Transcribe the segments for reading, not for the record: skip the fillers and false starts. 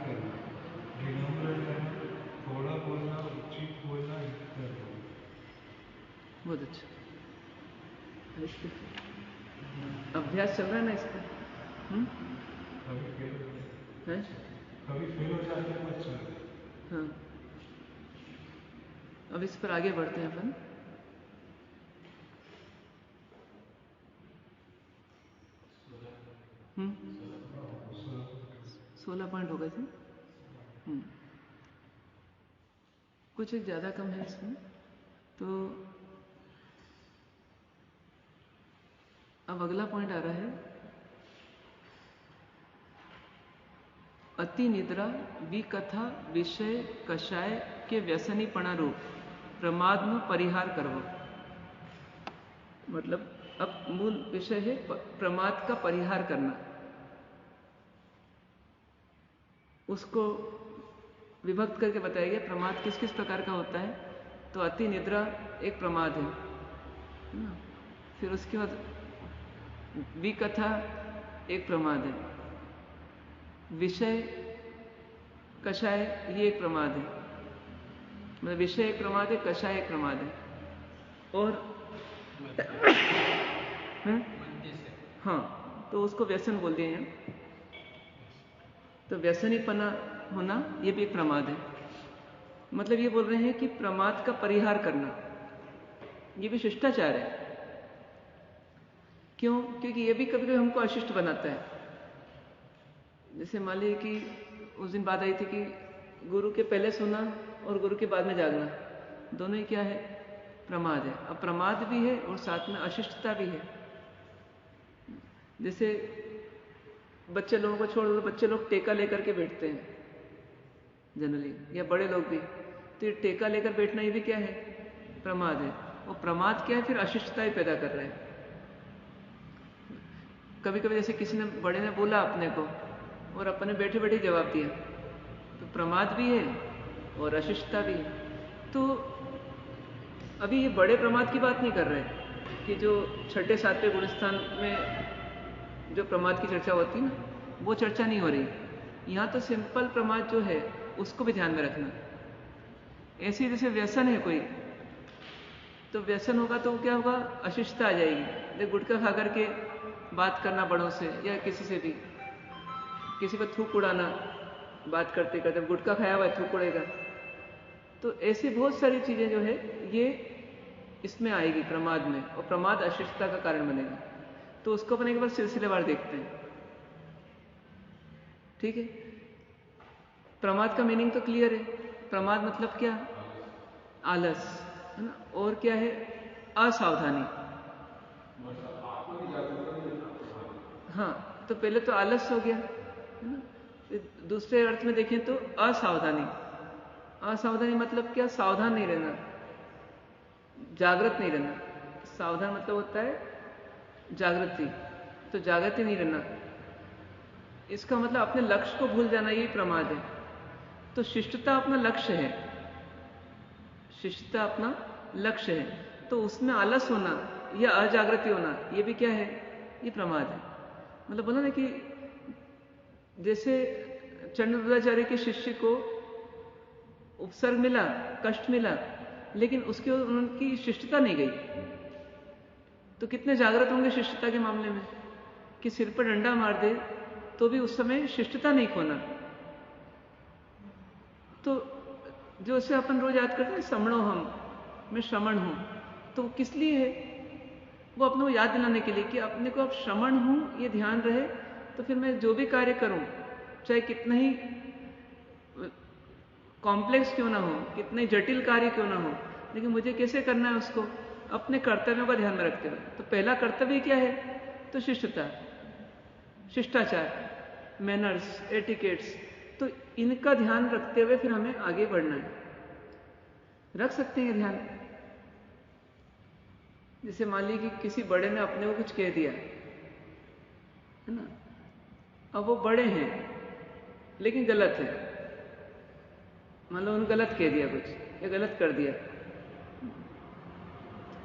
करना, विनम्र रहना, थोड़ा बोलना, उचित बोलना, इतर बोलना। बहुत अच्छा। अभ्यास चल रहा है ना इसका? कभी फेल हो है? कभी फेल हो जाते हैं तो अच्छा है। हाँ, अब इस पर आगे बढ़ते हैं अपन। हम्म 16 पॉइंट हो गए थे। कुछ एक ज़्यादा कम है इसमें, तो अब अगला पॉइंट आ रहा है, अति निद्रा विकथा विषय कषाय के व्यसनीपणा रूप प्रमाद में परिहार करवो। मतलब अब मूल विषय है प्रमाद का परिहार करना। उसको विभक्त करके बताया गया प्रमाद किस किस प्रकार का होता है। तो अति निद्रा एक प्रमाद है ना। फिर उसके बाद विकथा एक प्रमाद है, विषय कषाय ये एक प्रमाद है। मतलब विषय एक प्रमाद है, कषाय एक प्रमाद है। और हाँ, तो उसको व्यसन बोल दिए हैं। तो व्यसनीपना होना ये भी एक प्रमाद है। मतलब ये बोल रहे हैं कि प्रमाद का परिहार करना ये भी शिष्टाचार है। क्यों? क्योंकि ये भी कभी कभी हमको अशिष्ट बनाता है। जैसे मान लीजिए कि उस दिन बात आई थी कि गुरु के पहले सोना और गुरु के बाद में जागना, दोनों ही क्या है? प्रमाद है। अब प्रमाद भी है और साथ में अशिष्टता भी है। जैसे बच्चे लोगों को छोड़ दो, बच्चे लोग टेका लेकर के बैठते हैं जनरली, या बड़े लोग भी। तो ये टेका लेकर बैठना ये भी क्या है? प्रमाद है। वो प्रमाद क्या है? फिर अशिष्टता ही पैदा कर रहे हैं। कभी कभी जैसे किसी ने बड़े ने बोला अपने को और अपन ने बैठे बैठे जवाब दिया, तो प्रमाद भी है और अशिष्टता भी है। तो अभी ये बड़े प्रमाद की बात नहीं कर रहे कि जो छठे सातवें गुणस्थान में जो प्रमाद की चर्चा होती है ना, वो चर्चा नहीं हो रही। यहाँ तो सिंपल प्रमाद जो है उसको भी ध्यान में रखना। ऐसे जैसे व्यसन है कोई, तो व्यसन होगा तो क्या होगा? अशिष्टता आ जाएगी। जैसे गुटखा खा करके बात करना बड़ों से या किसी से भी, किसी पर थूक उड़ाना, बात करते करते गुटखा खाया हुआ है थूक उड़ेगा। तो ऐसी बहुत सारी चीजें जो है ये इसमें आएगी प्रमाद में, और प्रमाद अशिष्टता का कारण बनेगा। तो उसको अपन एक बार सिलसिलेवार देखते हैं, ठीक है? प्रमाद का मीनिंग तो क्लियर है। प्रमाद मतलब क्या? आलस, है ना। और क्या है? असावधानी। हाँ, तो पहले तो आलस हो गया, है ना। फिर दूसरे अर्थ में देखें तो असावधानी। असावधानी मतलब क्या? सावधान नहीं रहना, जागृत नहीं रहना। सावधान मतलब होता है जागृति, तो जागृति नहीं रहना, इसका मतलब अपने लक्ष्य को भूल जाना, यही प्रमाद है। तो शिष्टता अपना लक्ष्य है, शिष्टता अपना लक्ष्य है, तो उसमें आलस होना या अजागृति होना ये भी क्या है? ये प्रमाद है। मतलब बोला ना कि जैसे चंद्रोदाचार्य के शिष्य को उपसर्ग मिला, कष्ट मिला, लेकिन उसके उनकी शिष्टता नहीं गई। तो कितने जागृत होंगे शिष्टता के मामले में कि सिर पर डंडा मार दे तो भी उस समय शिष्टता नहीं खोना। तो जो उसे अपन रोज याद करते हैं, समणो हम, मैं श्रमण हूं, तो वो किस लिए है? वो अपने को याद दिलाने के लिए कि अपने को अब श्रमण हूं ये ध्यान रहे। तो फिर मैं जो भी कार्य करूं, चाहे कितना ही कॉम्प्लेक्स क्यों ना हो, कितने जटिल कार्य क्यों ना हो, लेकिन मुझे कैसे करना है उसको? अपने कर्तव्यों का ध्यान में रखते हुए। तो पहला कर्तव्य क्या है? तो शिष्टता, शिष्टाचार, मैनर्स, एटिकेट्स। तो इनका ध्यान रखते हुए फिर हमें आगे बढ़ना है। रख सकते हैं ध्यान। जैसे मान लीजिए कि किसी बड़े ने अपने को कुछ कह दिया, है ना। अब वो बड़े हैं लेकिन गलत है, मान लो उन्होंने गलत कह दिया कुछ या गलत कर दिया,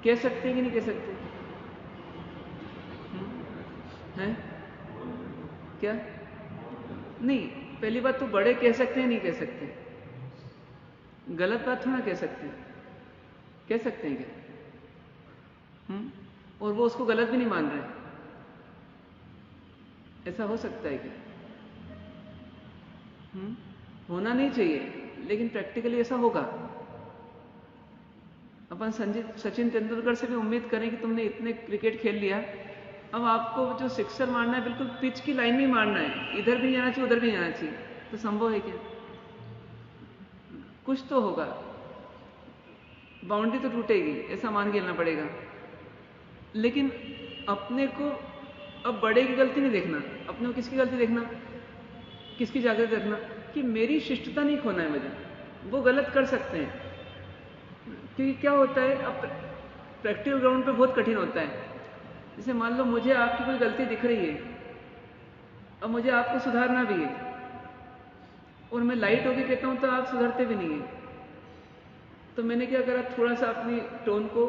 कह सकते हैं कि नहीं कह सकते? हैं? क्या? नहीं, पहली बात तो बड़े कह सकते हैं, नहीं कह सकते? गलत बात थोड़ा कह सकते हैं, कह सकते हैं क्या? और वो उसको गलत भी नहीं मान रहे, ऐसा हो सकता है क्या? होना नहीं चाहिए, लेकिन प्रैक्टिकली ऐसा होगा। अपन सचिन तेंदुलकर से भी उम्मीद करें कि तुमने इतने क्रिकेट खेल लिया, अब आपको जो सिक्सर मारना है बिल्कुल पिच की लाइन में मारना है, इधर भी नहीं जाना चाहिए उधर भी नहीं जाना चाहिए, तो संभव है क्या? कुछ तो होगा, बाउंड्री तो टूटेगी, ऐसा मान के चलना पड़ेगा। लेकिन अपने को अब बड़े की गलती नहीं देखना, अपने को किसकी गलती देखना, किसकी जागृति रखना कि मेरी शिष्टता नहीं खोना है मुझे। वो गलत कर सकते हैं, क्योंकि क्या होता है, अब प्रैक्टिकल ग्राउंड पे बहुत कठिन होता है। जैसे मान लो मुझे आपकी कोई गलती दिख रही है, अब मुझे आपको सुधारना भी है, और मैं लाइट होके कहता हूं तो आप सुधरते भी नहीं है। तो मैंने क्या करा, थोड़ा सा अपनी टोन को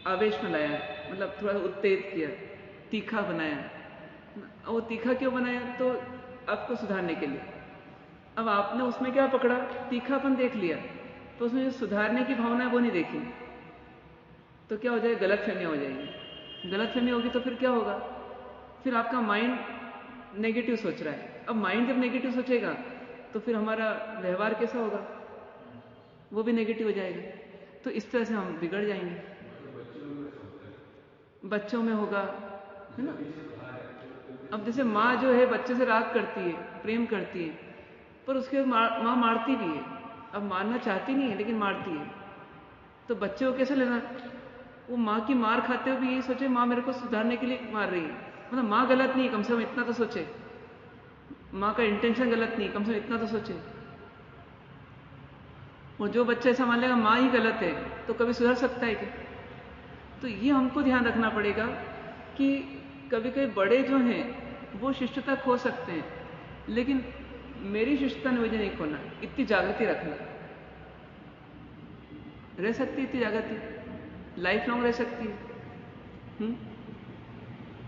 आवेश में लाया, मतलब थोड़ा उत्तेजित किया, तीखा बनाया। वो तीखा क्यों बनाया? तो आपको सुधारने के लिए। अब आपने उसमें क्या पकड़ा, तीखापन देख लिया, तो उसमें जो सुधारने की भावना है वो नहीं देखी, तो क्या हो जाएगा, गलतफहमियां हो जाएगी। गलतफहमी होगी तो फिर क्या होगा, फिर आपका माइंड नेगेटिव सोच रहा है। अब माइंड जब नेगेटिव सोचेगा तो फिर हमारा व्यवहार कैसा होगा, वो भी नेगेटिव हो जाएगा। तो इस तरह से हम बिगड़ जाएंगे। बच्चों में होगा, है ना। अब जैसे माँ जो है बच्चे से राग करती है, प्रेम करती है, पर उसके माँ मारती भी है। अब मारना चाहती नहीं है लेकिन मारती है, तो बच्चे को कैसे लेना, वो माँ की मार खाते हुए भी यही सोचे माँ मेरे को सुधारने के लिए मार रही है, मतलब माँ गलत नहीं है, कम से कम इतना तो सोचे, माँ का इंटेंशन गलत नहीं, कम से कम इतना तो सोचे। और जो बच्चा ऐसा मान लेगा माँ ही गलत है, तो कभी सुधर सकता है क्या? तो ये हमको ध्यान रखना पड़ेगा कि कभी कभी बड़े जो हैं वो शिष्टता खो सकते हैं, लेकिन मेरी शिष्टता ने मुझे नहीं खोना, इतनी जागृति रखना। रह सकती इतनी जागृति, लाइफ लॉन्ग रह सकती है।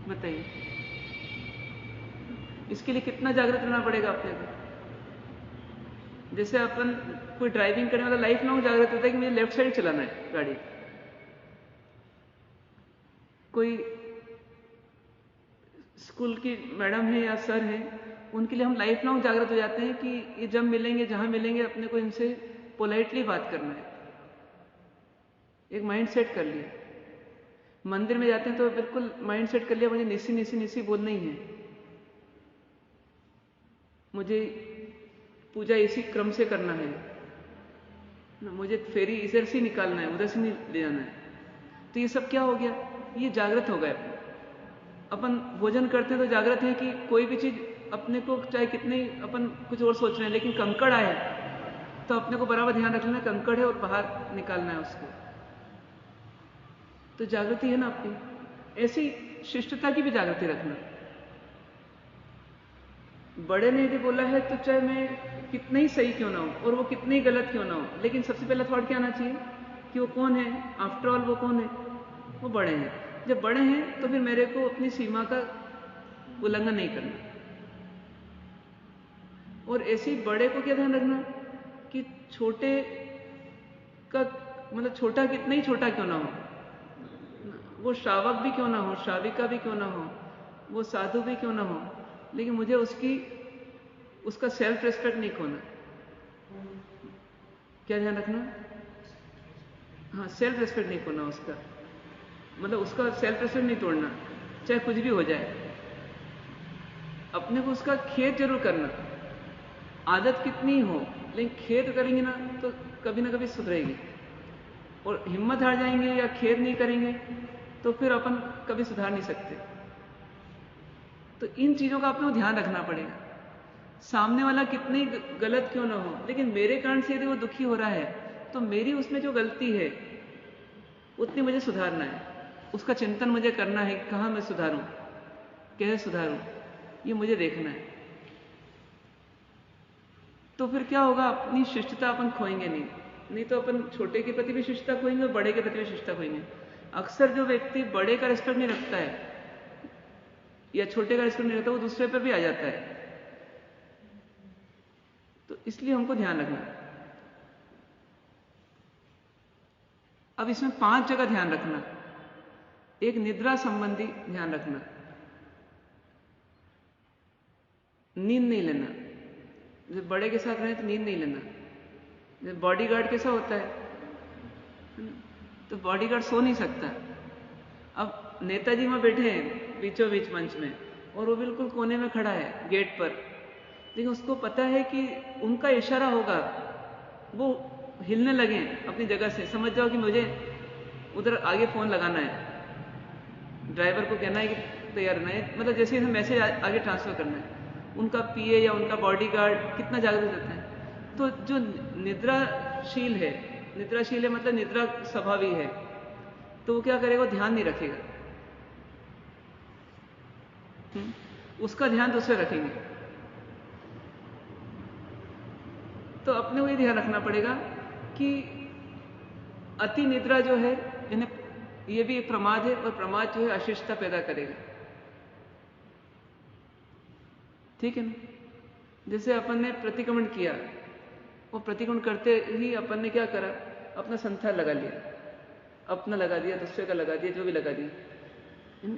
बताइए, इसके लिए कितना जागृत रहना पड़ेगा अपने को? जैसे अपन कोई ड्राइविंग करने वाला लाइफ लॉन्ग जागृत रहता है कि मुझे लेफ्ट साइड चलाना है गाड़ी। कोई स्कूल की मैडम है या सर है, उनके लिए हम लाइफ लॉन्ग जागृत हो जाते हैं कि ये जब मिलेंगे, जहां मिलेंगे, अपने को इनसे पोलाइटली बात करना है। एक माइंड सेट कर लिया। मंदिर में जाते हैं तो बिल्कुल माइंड सेट कर लिया, मुझे निसी निसी निसी बोलना ही है, मुझे पूजा इसी क्रम से करना है, मुझे फेरी इधर से निकालना है, उधर से नहीं ले जाना है। तो ये सब क्या हो गया, ये जागृत हो गए। अपन भोजन करते हैं तो जागृत है कि कोई भी चीज अपने को चाहे कितने अपन कुछ और सोच रहे हैं, लेकिन कंकड़ आए तो अपने को बराबर ध्यान रखना है कंकड़ है और बाहर निकालना है उसको। तो जागृति है ना अपनी। ऐसी शिष्टता की भी जागृति रखना। बड़े ने यदि बोला है तो चाहे मैं कितना ही सही क्यों ना हो और वो कितने ही गलत क्यों ना हो, लेकिन सबसे पहला थॉट क्या आना चाहिए कि वो कौन है, आफ्टर ऑल वो कौन है, वो बड़े हैं। जब बड़े हैं तो फिर मेरे को अपनी सीमा का उल्लंघन नहीं करना। और ऐसे ही बड़े को क्या ध्यान रखना कि छोटे का मतलब छोटा कितना ही छोटा क्यों ना हो, वो श्रावक भी क्यों ना हो, श्राविका भी क्यों ना हो, वो साधु भी क्यों ना हो, लेकिन मुझे उसका सेल्फ रिस्पेक्ट नहीं खोना। क्या ध्यान रखना, हाँ, सेल्फ रिस्पेक्ट नहीं खोना उसका, मतलब उसका सेल्फ रिस्पेक्ट नहीं तोड़ना, चाहे कुछ भी हो जाए। अपने को उसका खेद जरूर करना, आदत कितनी हो, लेकिन खेद करेंगे ना तो कभी ना कभी सुधरेगी। और हिम्मत हार जाएंगे या खेद नहीं करेंगे तो फिर अपन कभी सुधार नहीं सकते। तो इन चीजों का अपने को ध्यान रखना पड़ेगा। सामने वाला कितनी गलत क्यों ना हो, लेकिन मेरे कारण से यदि वो दुखी हो रहा है तो मेरी उसमें जो गलती है उतनी मुझे सुधारना है। उसका चिंतन मुझे करना है, कहाँ मैं सुधारूं, कैसे सुधारूं, ये मुझे देखना है। तो फिर क्या होगा, अपनी शिष्टता अपन खोएंगे नहीं तो अपन छोटे के प्रति भी शिष्टता खोएंगे और बड़े के प्रति भी शिष्टता खोएंगे। अक्सर जो व्यक्ति बड़े का रिस्पेक्ट नहीं रखता है या छोटे का रिस्पेक्ट नहीं रखता, वो दूसरे पर भी आ जाता है। इसलिए हमको ध्यान रखना। अब इसमें 5 जगह ध्यान रखना। एक, निद्रा संबंधी ध्यान रखना, नींद नहीं लेना। जब बड़े के साथ रहे तो नींद नहीं लेना। जब बॉडीगार्ड कैसा होता है, तो बॉडीगार्ड सो नहीं सकता। अब नेताजी वहां बैठे हैं बीचों बीच मंच में, और वो बिल्कुल कोने में खड़ा है गेट पर, लेकिन उसको पता है कि उनका इशारा होगा, वो हिलने लगे अपनी जगह से, समझ जाओ कि मुझे उधर आगे फोन लगाना है, ड्राइवर को कहना है कि तैयार रहना है, मतलब जैसे हमें मैसेज आगे ट्रांसफर करना है। उनका पीए या उनका बॉडीगार्ड कितना जागरूक रहता है। तो जो निद्राशील है मतलब निद्रा स्वभावी है, तो वो क्या करेगा, ध्यान नहीं रखेगा। उसका ध्यान दूसरे रखेंगे। तो अपने को ये ध्यान रखना पड़ेगा कि अति निद्रा जो है, ये भी एक प्रमाद है, और प्रमाद जो है अशिष्टता पैदा करेगा। ठीक है ना। जैसे अपन ने प्रतिक्रमण किया, वो प्रतिक्रमण करते ही अपन ने क्या करा, अपना संथाल लगा लिया, अपना लगा दिया, दूसरे का लगा दिया, जो भी लगा दिया।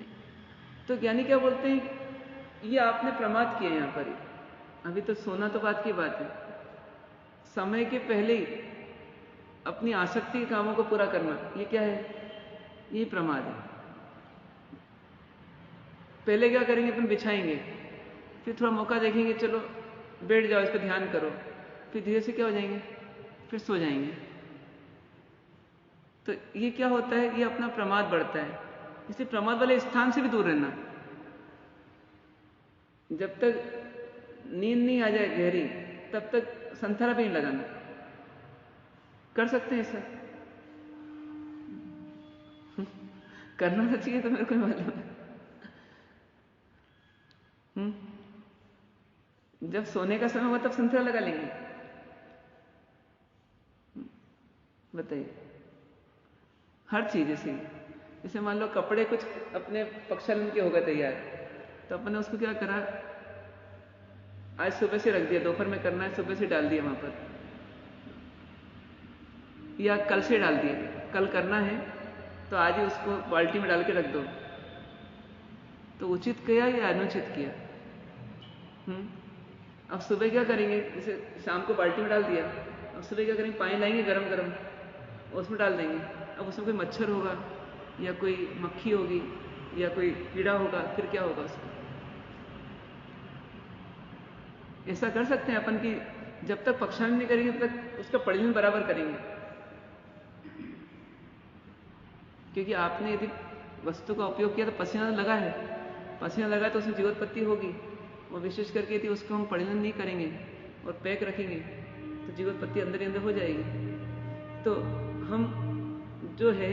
तो ज्ञानी क्या बोलते हैं, ये आपने प्रमाद किया यहाँ पर ही। अभी तो सोना तो बात की बात है, समय के पहले ही अपनी आसक्ति के कामों को पूरा करना, ये क्या है, ये प्रमाद है। पहले क्या करेंगे, अपन बिछाएंगे, फिर थोड़ा मौका देखेंगे, चलो बैठ जाओ, इस पर ध्यान करो, फिर धीरे से क्या हो जाएंगे, फिर सो जाएंगे। तो ये क्या होता है, ये अपना प्रमाद बढ़ता है। इसलिए प्रमाद वाले स्थान से भी दूर रहना। जब तक नींद नहीं आ जाए गहरी, तब तक संथारा भी नहीं लगाना। कर सकते हैं ऐसा? करना तो चाहिए, तो मेरे को मालूम है। जब सोने का समय हुआ तब संथारा लगा लेंगे। बताइए, हर चीज जैसे मान लो कपड़े कुछ अपने पक्षालन के हो गए तैयार, तो अपन ने उसको क्या करा, आज सुबह से रख दिया, दोपहर में करना है, सुबह से डाल दिया वहां पर, या कल से डाल दिया, कल करना है तो आज ही उसको बाल्टी में डाल के रख दो। तो उचित किया या अनुचित किया? अब सुबह क्या करेंगे, जैसे शाम को बाल्टी में डाल दिया, अब सुबह क्या करेंगे, पानी लाएंगे गरम गरम, उसमें डाल देंगे। अब उसमें कोई मच्छर होगा, या कोई मक्खी होगी, या कोई कीड़ा होगा, फिर क्या होगा उसका? ऐसा कर सकते हैं अपन कि जब तक पक्षालन नहीं करेंगे तब तक उसका परिजन बराबर करेंगे। क्योंकि आपने यदि वस्तु का उपयोग किया तो पसीना लगा है, पसीना लगा तो उसमें जीवोत्पत्ति होगी, और विशेष करके यदि उसको हम परिजन नहीं करेंगे और पैक रखेंगे तो जीवोत्पत्ति अंदर ही अंदर हो जाएगी। तो हम जो है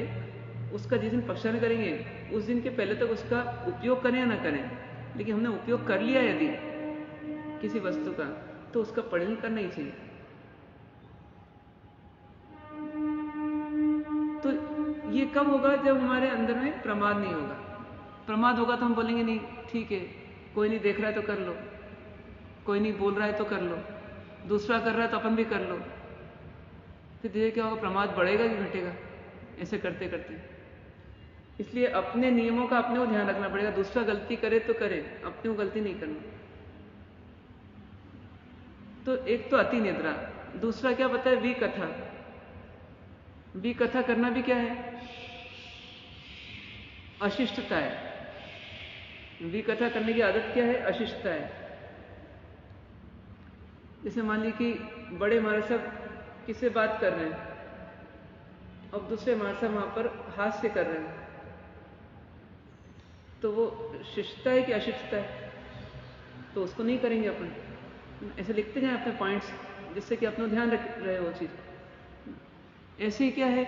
उसका जिस दिन पक्षालन करेंगे, उस दिन के पहले तक उसका उपयोग करें या ना करें, लेकिन हमने उपयोग कर लिया यदि किसी वस्तु का, तो उसका परिजन करना ही चाहिए। तो ये कब होगा, जब हमारे अंदर में प्रमाद नहीं होगा। प्रमाद होगा तो हम बोलेंगे नहीं ठीक है, कोई नहीं देख रहा है तो कर लो, कोई नहीं बोल रहा है तो कर लो, दूसरा कर रहा है तो अपन भी कर लो। फिर धीरे क्या होगा, प्रमाद बढ़ेगा कि घटेगा ऐसे करते करते। इसलिए अपने नियमों का अपने को ध्यान रखना पड़ेगा। दूसरा गलती करे तो करे, अपने को गलती नहीं करना। तो एक तो अति निद्रा, दूसरा क्या बताया, विकथा। विकथा करना भी क्या है, अशिष्टता है। विकथा करने की आदत क्या है, अशिष्टता है। जैसे मान ली कि बड़े महाराज साहब किससे बात कर रहे हैं और दूसरे महाराज साहब वहां पर हास्य कर रहे हैं, तो वो शिष्टता है कि अशिष्टता है? तो उसको नहीं करेंगे अपन। ऐसे लिखते जाए अपने पॉइंट्स, जिससे कि अपना ध्यान रख रहे वो चीज। ऐसे ही क्या है,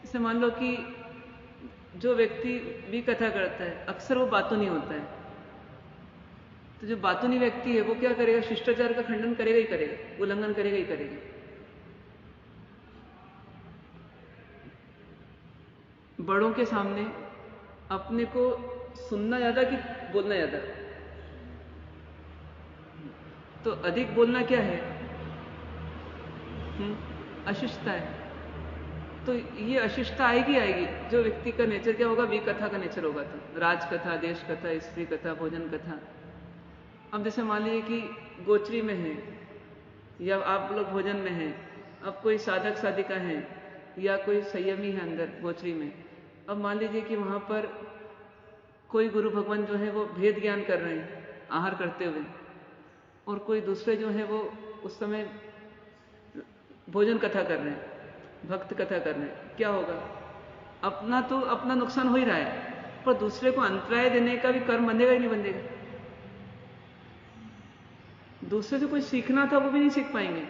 जैसे मान लो कि जो व्यक्ति भी कथा करता है अक्सर वो बातों नहीं होता है, तो जो बातों नहीं व्यक्ति है वो क्या करेगा, शिष्टाचार का खंडन करेगा ही करेगा, उल्लंघन करेगा ही करेगा। बड़ों के सामने अपने को सुनना ज्यादा कि बोलना ज्यादा? तो अधिक बोलना क्या है, अशिष्टता है। तो ये अशिष्टता आएगी आएगी। जो व्यक्ति का नेचर क्या होगा, विकथा का नेचर होगा। तो राज कथा, देश कथा, स्त्री कथा, भोजन कथा। अब जैसे मान लीजिए कि गोचरी में है या आप लोग भोजन में हैं, अब कोई साधक साधिका है या कोई संयमी है अंदर गोचरी में। अब मान लीजिए कि वहां पर कोई गुरु भगवान जो है वो भेद ज्ञान कर रहे हैं आहार करते हुए, और कोई दूसरे जो है वो उस समय भोजन कथा कर रहे हैं, भक्त कथा कर रहे हैं। क्या होगा, अपना तो अपना नुकसान हो ही रहा है, पर दूसरे को अंतराय देने का भी कर्म बंधेगा ही नहीं बंधेगा। दूसरे से कुछ सीखना था वो भी नहीं सीख पाएंगे, है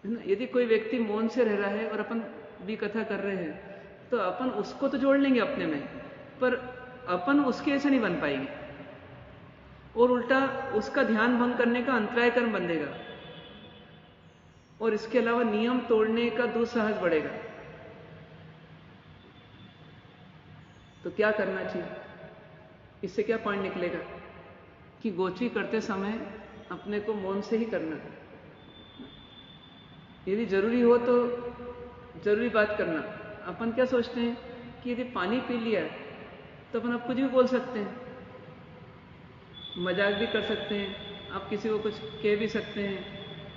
ना। यदि कोई व्यक्ति मौन से रह रहा है और अपन भी कथा कर रहे हैं, तो अपन उसको तो जोड़ लेंगे अपने में, पर अपन उसके ऐसे नहीं बन पाएंगे, और उल्टा उसका ध्यान भंग करने का अंतराय कर्म बंधेगा, और इसके अलावा नियम तोड़ने का दुस्साहस बढ़ेगा। तो क्या करना चाहिए, इससे क्या पॉइंट निकलेगा कि गोचरी करते समय अपने को मौन से ही करना। यदि जरूरी हो तो जरूरी बात करना। अपन क्या सोचते हैं कि यदि पानी पी लिया तो अपन अब कुछ भी बोल सकते हैं, मजाक भी कर सकते हैं, आप किसी को कुछ कह भी सकते हैं,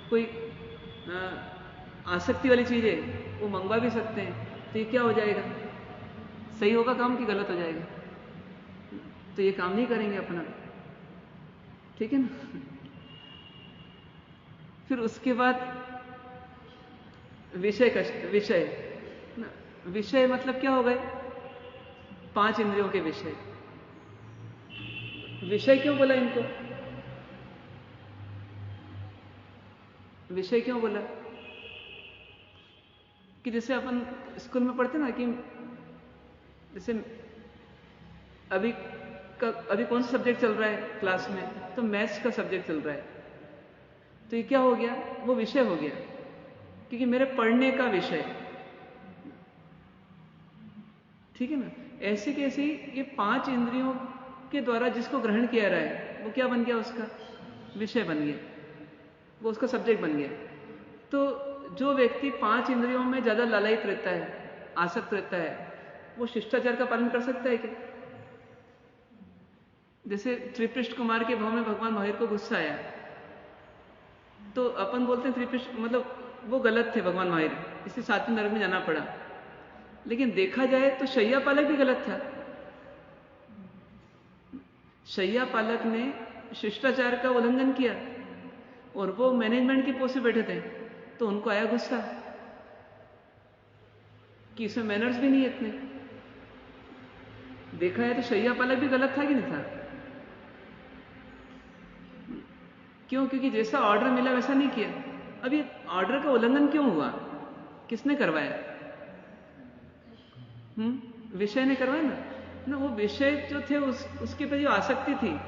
कोई आसक्ति वाली चीज है वो मंगवा भी सकते हैं। तो ये क्या हो जाएगा, सही होगा काम कि गलत हो जाएगा? तो ये काम नहीं करेंगे अपना, ठीक है ना। फिर उसके बाद विषय ना, विषय मतलब क्या हो गए, 5 इंद्रियों के विषय। विषय क्यों बोला इनको, विषय क्यों बोला? कि जैसे अपन स्कूल में पढ़ते ना कि जैसे अभी कौन सा सब्जेक्ट चल रहा है क्लास में, तो मैथ्स का सब्जेक्ट चल रहा है। तो ये क्या हो गया, वो विषय हो गया, क्योंकि मेरे पढ़ने का विषय, ठीक है ना। ऐसे कैसे ये 5 इंद्रियों के द्वारा जिसको ग्रहण किया रहा है वो क्या बन गया, उसका विषय बन गया, वो उसका सब्जेक्ट बन गया। तो जो व्यक्ति 5 इंद्रियों में ज्यादा लालायित रहता है, आसक्त रहता है, वो शिष्टाचार का पालन कर सकता है क्या? जैसे त्रिपृष्ठ कुमार के भाव में भगवान महावीर को गुस्सा आया, तो अपन बोलते हैं त्रिपृष्ठ मतलब वो गलत थे भगवान महावीर, इसलिए 7वें नरक में जाना पड़ा। लेकिन देखा जाए तो शैया पालक भी गलत था। शैया पालक ने शिष्टाचार का उल्लंघन किया और वो मैनेजमेंट की पोस्ट पे बैठे थे, तो उनको आया गुस्सा कि इसमें मैनर्स भी नहीं है इतने। देखा है तो शैया पालक भी गलत था कि नहीं था? क्यों? क्योंकि जैसा ऑर्डर मिला वैसा नहीं किया। अब ये ऑर्डर का उल्लंघन क्यों हुआ, किसने करवाया? विषय ने करवाया ना। वो विषय जो थे उसके प्रति आसक्ति थी,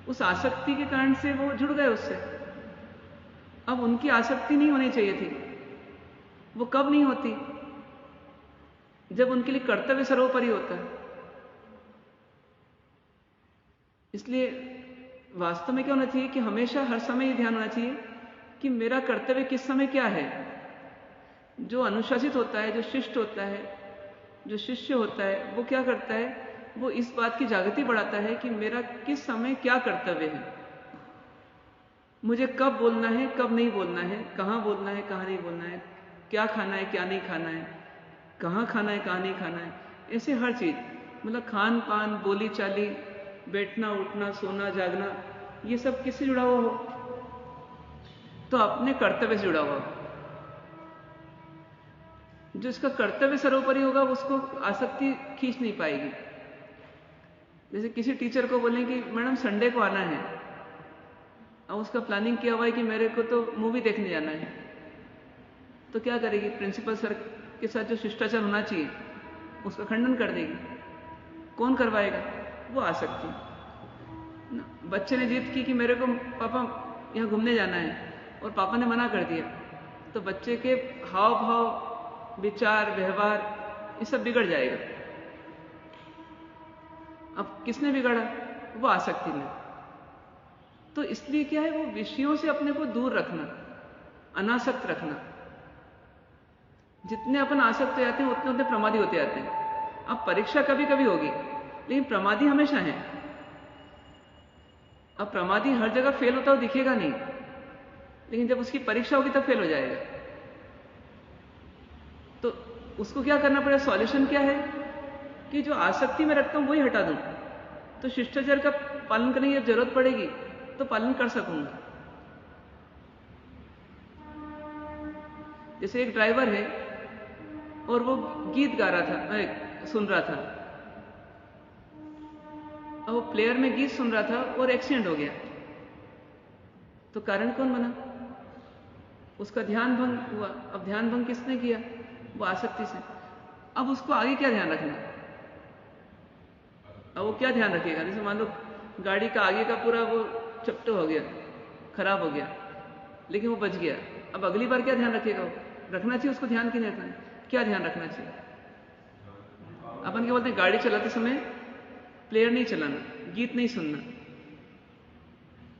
उस आसक्ति के कारण से वो जुड़ गए उससे। अब उनकी आसक्ति नहीं होनी चाहिए थी। वो कब नहीं होती, जब उनके लिए कर्तव्य सर्वोपरि होता है। इसलिए वास्तव में क्या होना चाहिए कि हमेशा हर समय ये ध्यान होना चाहिए कि मेरा कर्तव्य किस समय क्या है। जो अनुशासित होता है, जो शिष्ट होता है, जो शिष्य होता है, वो क्या करता है, वो इस बात की जागृति बढ़ाता है कि मेरा किस समय क्या कर्तव्य है, मुझे कब बोलना है, कब नहीं बोलना है, कहाँ बोलना है, कहाँ नहीं बोलना है, क्या खाना है, क्या नहीं खाना है, कहाँ खाना है, कहाँ नहीं खाना है। ऐसे हर चीज, मतलब खान पान, बोली चाली, बैठना उठना, सोना जागना, ये सब किससे जुड़ा हुआ हो? तो अपने कर्तव्य से जुड़ा हुआ हो। जो इसका कर्तव्य सर्वोपरि होगा उसको आसक्ति खींच नहीं पाएगी। जैसे किसी टीचर को बोलें कि मैडम संडे को आना है, अब उसका प्लानिंग किया हुआ है कि मेरे को तो मूवी देखने जाना है, तो क्या करेगी? प्रिंसिपल सर के साथ जो शिष्टाचार होना चाहिए उसका खंडन कर देगी। कौन करवाएगा? वो आसक्ति। बच्चे ने जिद की कि मेरे को पापा यहाँ घूमने जाना है, और पापा ने मना कर दिया, तो बच्चे के हाव भाव, विचार, व्यवहार, ये सब बिगड़ जाएगा। अब किसने बिगाड़ा? वो आसक्ति ने। तो इसलिए क्या है, वो विषयों से अपने को दूर रखना, अनासक्त रखना। जितने अपन आसक्त हो जाते हैं उतने उतने प्रमादी होते जाते हैं। अब परीक्षा कभी कभी होगी, लेकिन प्रमादी हमेशा है। अब प्रमादी हर जगह फेल होता हुआ दिखेगा नहीं, लेकिन जब उसकी परीक्षा होगी तब फेल हो जाएगा। तो उसको क्या करना पड़ेगा? सॉल्यूशन क्या है कि जो आसक्ति में रखता हूं वही हटा दूं, तो शिष्टाचार का पालन करने की जरूरत पड़ेगी तो पालन कर सकूंगा। जैसे एक ड्राइवर है और वो गीत गा रहा था, सुन रहा था, और वो प्लेयर में गीत सुन रहा था और एक्सीडेंट हो गया। तो कारण कौन बना? उसका ध्यान भंग हुआ। अब ध्यान भंग किसने किया? वो आसक्ति से। अब उसको आगे क्या ध्यान रखना? अब वो क्या ध्यान रखेगा? जैसे मान लो गाड़ी का आगे का पूरा वो चपटा हो गया, खराब हो गया, लेकिन वो बच गया। अब अगली बार क्या ध्यान रखेगा? वो रखना चाहिए उसको ध्यान की नहीं रखना? क्या ध्यान रखना चाहिए? अपन क्या बोलते हैं, गाड़ी चलाते समय प्लेयर नहीं चलाना, गीत नहीं सुनना।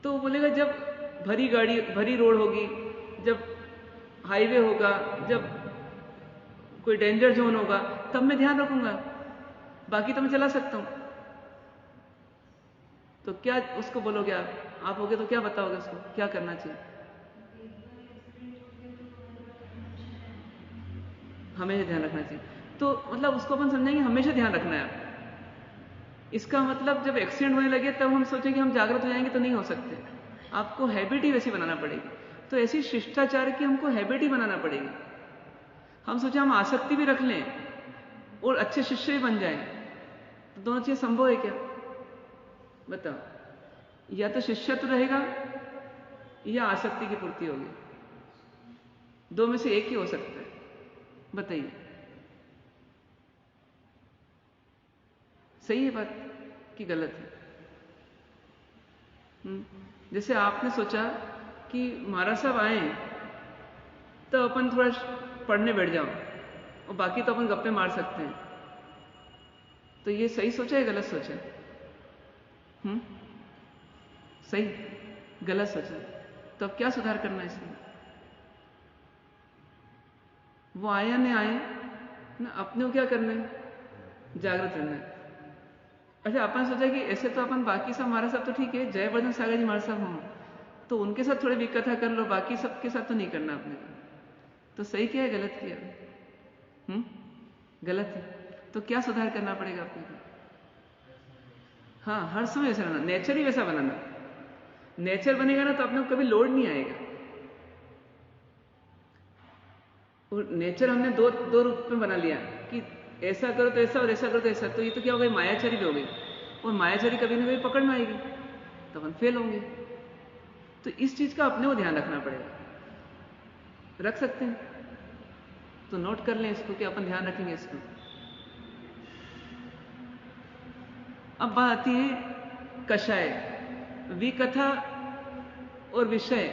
तो वो बोलेगा जब भरी गाड़ी, भरी रोड होगी, जब हाईवे होगा, जब कोई डेंजर जोन होगा, तब मैं ध्यान रखूंगा, बाकी तो मैं चला सकता हूं। तो क्या उसको बोलोगे आप होगे तो क्या बताओगे उसको, क्या करना चाहिए? हमेशा ध्यान रखना चाहिए। तो मतलब उसको अपन समझेंगे हमेशा ध्यान रखना है। इसका मतलब जब एक्सीडेंट होने लगे तब हम सोचें कि हम जागृत हो जाएंगे, तो नहीं हो सकते। आपको हैबिट ही वैसी बनाना पड़ेगी। तो ऐसी शिष्टाचार की हमको हैबिट ही बनाना पड़ेगी। हम सोचे हम आसक्ति भी रख लें और अच्छे शिष्य भी बन जाएं, तो दोनों चीजें संभव है क्या? बताओ, या तो शिष्यत्व रहेगा या आसक्ति की पूर्ति होगी। दो में से एक ही हो सकता है। बताइए, सही है बात कि गलत है? जैसे आपने सोचा कि महाराज साहब आए तो अपन थोड़ा पढ़ने बैठ जाओ और बाकी तो अपन गप्पे मार सकते हैं, तो ये सही सोचा है गलत सोचा? सही, गलत सोचा। तो अब क्या सुधार करना है इसमें? वो आए या नहीं आए ना, अपने को क्या करना है? जागृत रहना है। अच्छा, अपन सोचा कि ऐसे तो अपन बाकी सब हमारा सब तो ठीक है, जयवर्धन सागर जी हमारे साहब हों तो उनके साथ थोड़ी विकथा कर लो, बाकी सबके साथ तो नहीं करना आपने। तो सही किया है गलत किया? गलत है। तो क्या सुधार करना पड़ेगा अपने को? हाँ, हर समय वैसा रहना, नेचर ही वैसा बनाना। नेचर बनेगा ना तो अपने को कभी लोड नहीं आएगा। और नेचर हमने दो रूप में बना लिया कि ऐसा करो तो ऐसा और ऐसा करो तो ऐसा, तो ये तो क्या हो गई? मायाचारी भी हो गई। और मायाचारी कभी ना कभी पकड़ में आएगी तो अपन फेल होंगे। तो इस चीज का अपने को ध्यान रखना पड़ेगा। रख सकते हैं तो नोट कर लें इसको कि अपन ध्यान रखेंगे इसको। अब बात आती है कषाय, विकथा और विषय,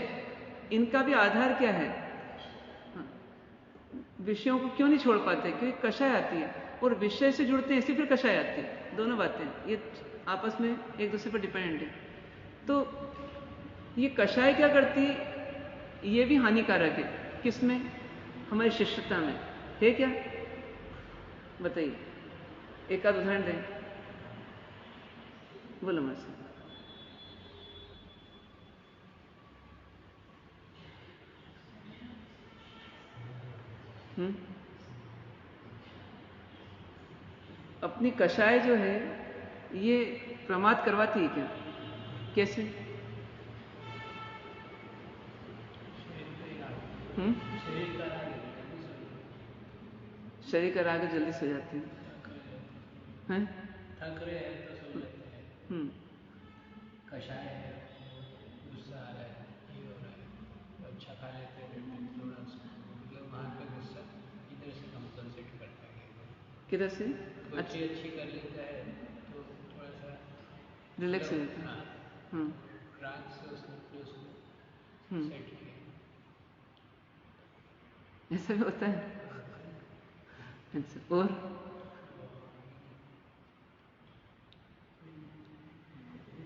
इनका भी आधार क्या है? विषयों को क्यों नहीं छोड़ पाते? क्योंकि कषाय आती है और विषय से जुड़ते हैं, इसी फिर कषाय आती है। दोनों बातें ये आपस में एक दूसरे पर डिपेंडेंट है। तो ये कषाय क्या करती है? ये भी हानिकारक है। किसमें? हमारी शिष्यता में है क्या? बताइए, एक आध उदाहरण दें। बोलो मुझसे। अपनी कषाय जो है ये प्रमाद करवाती है क्या? कैसे? शरीर का राग जल्दी सो जाते हैं। थक रहे हैं तो सो जाते हैं। कषाय है, गुस्सा आ रहा है, ये हो रहा है, तो अच्छा खा लेते हैं थोड़ा सा, मतलब वहाँ पे गुस्सा इधर से कंपनसेट करता है। किधर से? अच्छी कर लेता है तो थोड़ा सा रिलैक्स हो जाता है। हाँ, राग से उसको सेट किया। ऐसा भी होता है? अच्छा, और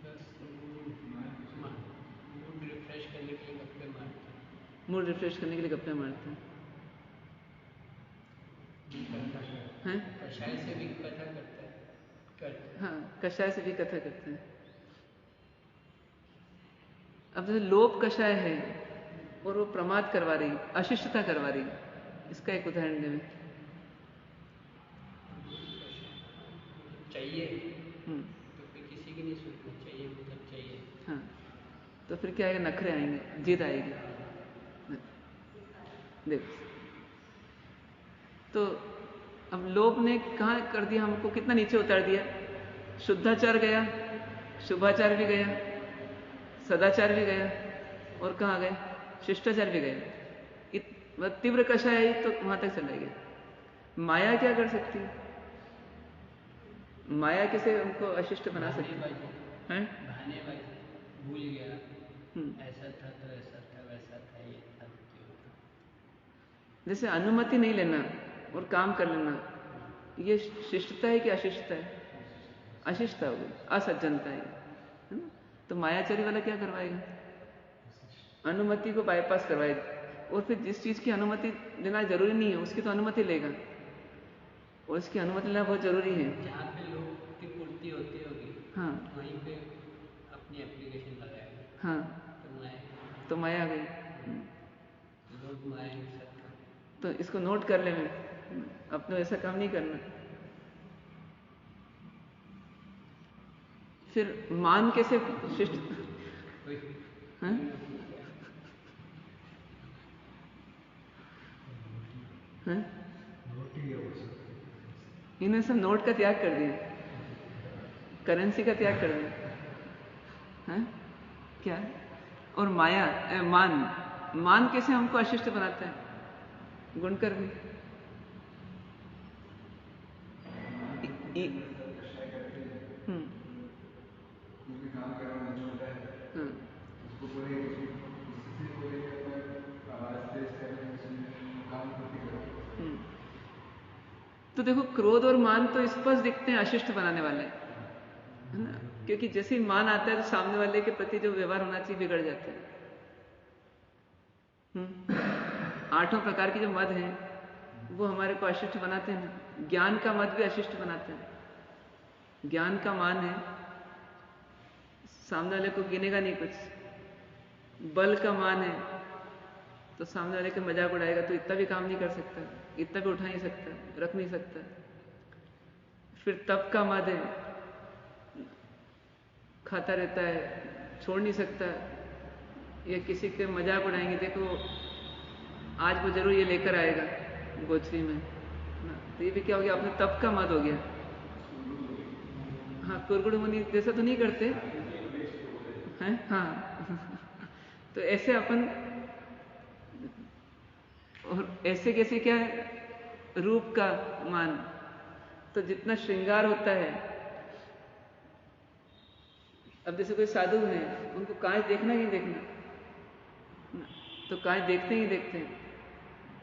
बस मूड रिफ्रेश करने के लिए गप्पे मारते हैं। मूड रिफ्रेश करने के लिए गप्पे मारते हैं। हैं? कषाय से भी कथा करते हैं। हाँ, कषाय से भी कथा करते हैं। अब जैसे लोभ कषाय है और वो प्रमाद करवा रही, अशिष्टता करवा रही, इसका एक उदाहरण दें। चाहिए तो फिर किसी की नहीं सुनना चाहिए, मतलब चाहिए। हाँ, तो फिर क्या आएगा? नखरे आएंगे, जिद आएगी। देखो, तो अब लोभ ने कहाँ कर दिया हमको, कितना नीचे उतार दिया। शुद्धाचार गया, शुभाचार भी गया, सदाचार भी गया, और कहाँ गए? शिष्टाचार भी गया। तीव्र कषाय आई तो वहां तक चला गया। माया क्या कर सकती है? माया किसे हमको अशिष्ट बना सकती है? भूल गया, ऐसा था तो ऐसा था, वैसा था, ये था तो। जैसे अनुमति नहीं लेना और काम कर लेना, ये शिष्टता है कि अशिष्टता है? अशिष्टता हो गई, असज्जनता है ना? तो मायाचारी वाला क्या करवाएगा? अनुमति को बाईपास करवाएगा, और फिर जिस चीज की अनुमति लेना जरूरी नहीं है उसकी तो अनुमति लेगा, और इसकी अनुमति लेना बहुत जरूरी है। जहाँ पे लोग की पूर्ति होती होगी, हाँ, वहीं पे अपनी एप्लीकेशन लगाएगा। हाँ, तो माया आ गई। लोग माया के साथ काम। तो इसको नोट कर ले, अपने ऐसा काम नहीं करना। फिर मान कैसे शिष्ट? हाँ? हाँ? इन्हें सब नोट का त्याग कर दिया, करेंसी का त्याग कर दिया। हाँ? क्या? और माया मान कैसे हमको अशिष्ट बनाता है? गुणकर भी तो देखो, क्रोध और मान तो स्पष्ट दिखते हैं अशिष्ट बनाने वाले, है ना? क्योंकि जैसे ही मान आता है तो सामने वाले के प्रति जो व्यवहार होना चाहिए बिगड़ जाता है। आठों प्रकार के जो मद हैं वो हमारे को अशिष्ट बनाते हैं। ज्ञान का मद भी अशिष्ट बनाते हैं। ज्ञान का मान है, सामने वाले को गिनेगा नहीं कुछ। बल का मान है, तो सामने वाले का मजाक उड़ाएगा, तो इतना भी काम नहीं कर सकता, इतना भी उठा नहीं सकता, रख नहीं सकता। फिर तप का मद है, खाता रहता है, छोड़ नहीं सकता। या किसी के मजाक उड़ाएंगे, देखो आज वो जरूर ये लेकर आएगा गोचरी में, तो ये भी क्या हो गया? अपने तप का मद हो गया। हाँ, कुरकुड़ मुनि जैसा तो नहीं करते हैं। हाँ तो ऐसे अपन, और ऐसे कैसे क्या है? रूप का मान, तो जितना श्रृंगार होता है, अब जैसे कोई साधु हैं, उनको कांच देखना ही देखना, तो कांच देखते ही देखते हैं,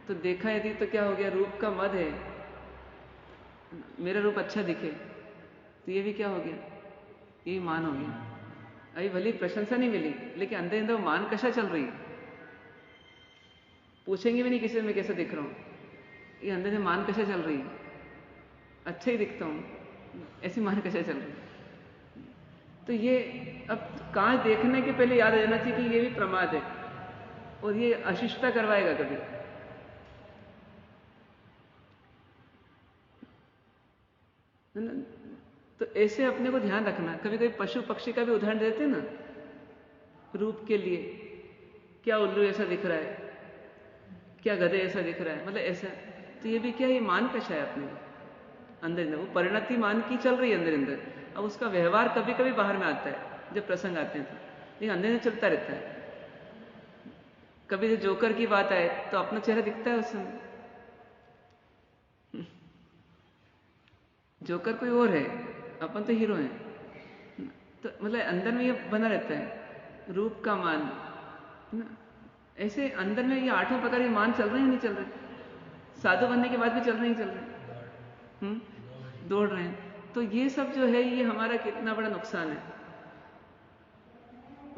तो देखा यदि तो क्या हो गया? रूप का मद है, मेरा रूप अच्छा दिखे, तो ये भी क्या हो गया? ये मान हो गया। अभी भली प्रशंसा नहीं मिली, लेकिन अंदर अंदर मान कशा चल रही है। पूछेंगे भी नहीं किसी में कैसा दिख रहा हूं, ये अंदर से मान कशा चल रही है। अच्छा ही दिखता हूं, ऐसी मान कशा चल रही है। तो ये अब कांच देखने के पहले याद आ जाना चाहिए कि ये भी प्रमाद है, और ये अशिष्टता करवाएगा कभी। तो ऐसे अपने को ध्यान रखना। कभी कभी पशु पक्षी का भी उदाहरण देते ना, रूप के लिए। क्या उल्लू ऐसा दिख रहा है, क्या गधे ऐसा दिख रहा है, मतलब ऐसा। तो ये भी क्या, ये मान कशा है अपने अंदर अंदर, वो परिणति मान की चल रही है अंदर अंदर। अब उसका व्यवहार कभी कभी बाहर में आता है जब प्रसंग आते हैं, तो लेकिन अंदर अंदर चलता रहता है। कभी जब जोकर की बात आए तो अपना चेहरा दिखता है उस समय, जोकर कोई और है, अपन तो हीरो हैं। तो मतलब अंदर में ये बना रहता है रूप का मान ना। ऐसे अंदर में ये आठों प्रकार के मान चल रहे हैं, नहीं चल रहे? साधु बनने के बाद भी चल रहे हैं, चल रहे हैं, दौड़ रहे हैं। तो ये सब जो है, ये हमारा कितना बड़ा नुकसान है।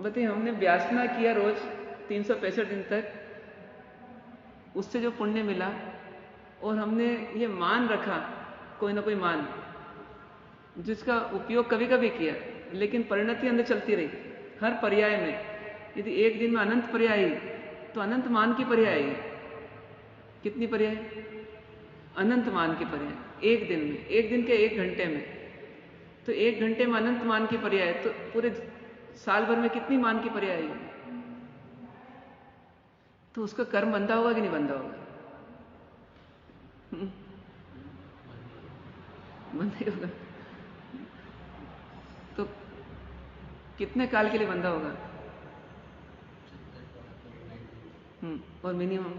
बताइए, हमने व्यासना किया रोज 365 दिन तक, उससे जो पुण्य मिला, और हमने ये मान रखा कोई ना कोई मान, जिसका उपयोग कभी कभी किया, लेकिन परिणति अंदर चलती रही हर पर्याय में। यदि एक दिन में अनंत पर्याय आई, तो अनंत मान की पर्याय आई। कितनी पर्याय? अनंत मान की पर्याय एक दिन में, एक दिन के 1 घंटे में। तो 1 घंटे में अनंत मान की पर्याय, तो पूरे साल भर में कितनी मान की पर्याय आई? तो उसका कर्म बंधा होगा कि नहीं बंधा होगा? बंधा ही होगा। तो कितने काल के लिए बंधा होगा? और मिनिमम?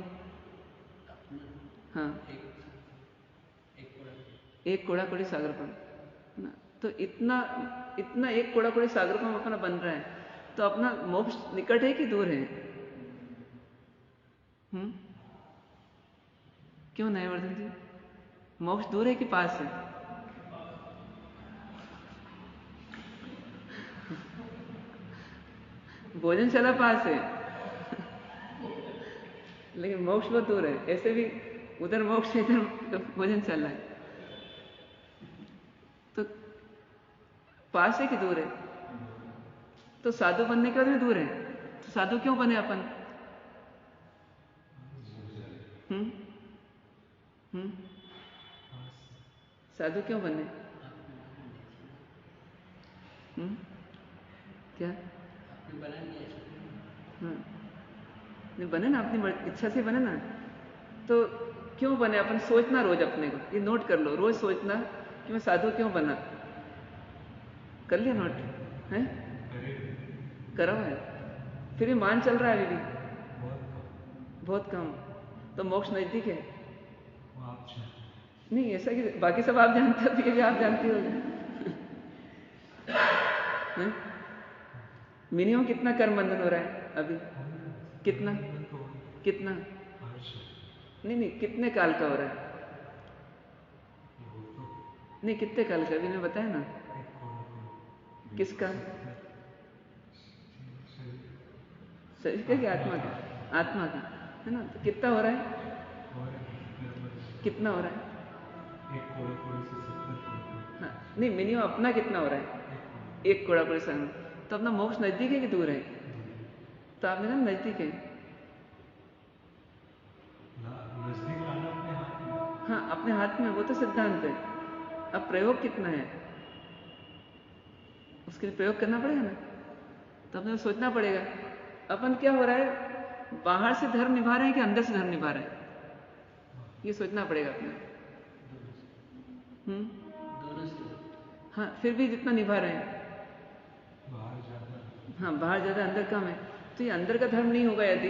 हाँ, एक कोड़ा कोड़ी सागरपम ना। तो इतना इतना एक कोड़ा कोड़ी सागरपम अपना बन रहा है, तो अपना मोक्ष निकट है कि दूर है? क्यों नयवर्धन जी, मोक्ष दूर है कि पास है? भोजनशाला पास है, लेकिन मोक्ष बहुत दूर है। ऐसे भी उधर मोक्ष है, इधर भोजनशाला है। तो पास है कि दूर है? तो साधु बनने के बाद भी दूर है, तो साधु क्यों बने अपन? साधु क्यों बने? क्या? हाँ, नहीं बने ना, अपनी इच्छा से बने ना। तो क्यों बने अपन? सोचना रोज अपने को, ये नोट कर लो, रोज सोचना कि मैं साधु क्यों बना। कर लिया नोट? है करा हुआ है? फिर भी मान चल रहा है अभी भी? बहुत कम। तो मोक्ष नजदीक है? नहीं, ऐसा कि बाकी सब आप जानते हो, ये भी आप जानते हो। मिनिमम कितना कर्म बंधन हो रहा है अभी? कितना कितना? नहीं, कितने काल का हो रहा है? नहीं, कितने काल का? अभी ने बताया ना। किसका? शरीर का कि आत्मा का? आत्मा का है ना। तो कितना हो रहा है? कितना हो रहा है? हाँ, नहीं, मिनिमम अपना कितना हो रहा है? 1 कोड़ा कोड़ी साल। तो अपना मोक्ष नजदीक है कि दूर है? तो आपने कहा नजदीक है। हाँ, अपने हाथ में, वो तो सिद्धांत है। अब प्रयोग कितना है, उसके लिए प्रयोग करना पड़ेगा ना। तो अपने को सोचना पड़ेगा अपन क्या हो रहा है, बाहर से धर्म निभा रहे हैं कि अंदर से धर्म निभा रहे हैं, ये सोचना पड़ेगा अपने। हाँ, फिर भी जितना निभा रहे हैं, हाँ बाहर ज्यादा अंदर कम है, तो ये अंदर का धर्म नहीं होगा यदि,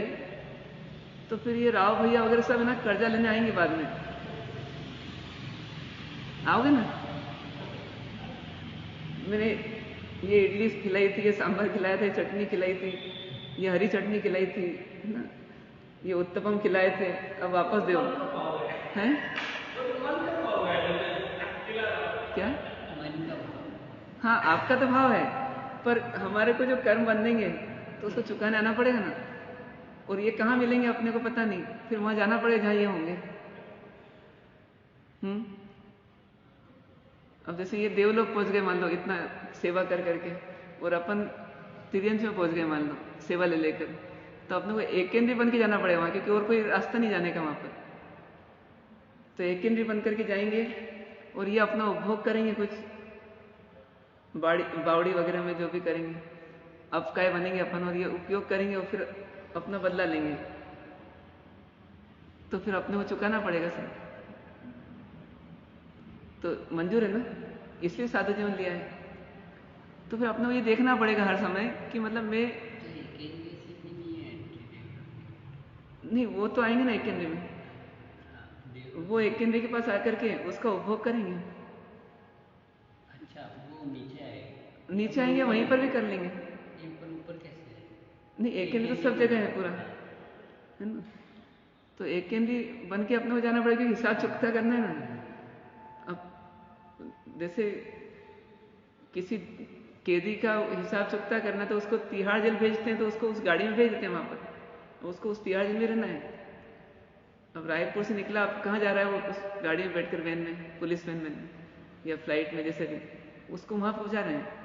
तो फिर ये राव भैया वगैरह सब है ना, कर्जा लेने आएंगे बाद में। आओगे ना? मैंने ये इडली खिलाई थी, ये सांभर खिलाया था, ये चटनी खिलाई थी, ये हरी चटनी खिलाई थी ना, ये उत्तपम खिलाए थे, अब वापस दो। हैं? क्या? हाँ, आपका तो भाव है, पर हमारे को जो कर्म बंधेंगे तो उसको चुकाने आना पड़ेगा ना। और ये कहाँ मिलेंगे अपने को पता नहीं, फिर वहां जाना पड़ेगा जहां ये होंगे। अब जैसे ये देवलोक पहुंच गए मान लो, इतना सेवा कर करके, और अपन तिर्यंश में पहुंच गए मान लो सेवा ले लेकर, तो अपने को एक केंद्रीय बन के जाना पड़ेगा वहां, क्योंकि और कोई रास्ता नहीं जाने का वहां पर। तो एक केंद्रीय बन करके जाएंगे और ये अपना उपभोग करेंगे, कुछ बावड़ी वगैरह में जो भी करेंगे, अपकाय बनेंगे अपन, और ये उपयोग करेंगे और फिर अपना बदला लेंगे। तो फिर अपने को चुकाना पड़ेगा सर। तो मंजूर है ना, इसलिए साधु जीवन लिया है। तो फिर अपने को ये देखना पड़ेगा हर समय कि मतलब मैं नहीं, वो तो आएंगे ना एक केंद्र में, वो एक केंद्र के पास आकर के उसका उपभोग करेंगे। अच्छा, वो नीचे आएगा? नीचे आएंगे, वहीं पर भी कर लेंगे। ऊपर कैसे? नहीं, एक केंद्र तो सब जगह है पूरा, है ना। तो एक केंद्र बन के अपने को जाना पड़ेगा, हिसाब चुकता करना है ना। अब जैसे किसी कैदी का हिसाब चुकता करना, तो उसको तिहाड़ जेल भेजते हैं, तो उसको उस गाड़ी में भेज देते हैं वहां पर, उसको उस तिहाड़ जेल में रहना है। अब रायपुर से निकला, अब कहाँ जा रहा है वो? उस गाड़ी में बैठकर, वैन में, पुलिस वैन में या फ्लाइट में, जैसे भी उसको वहाँ पहुँचा रहे हैं।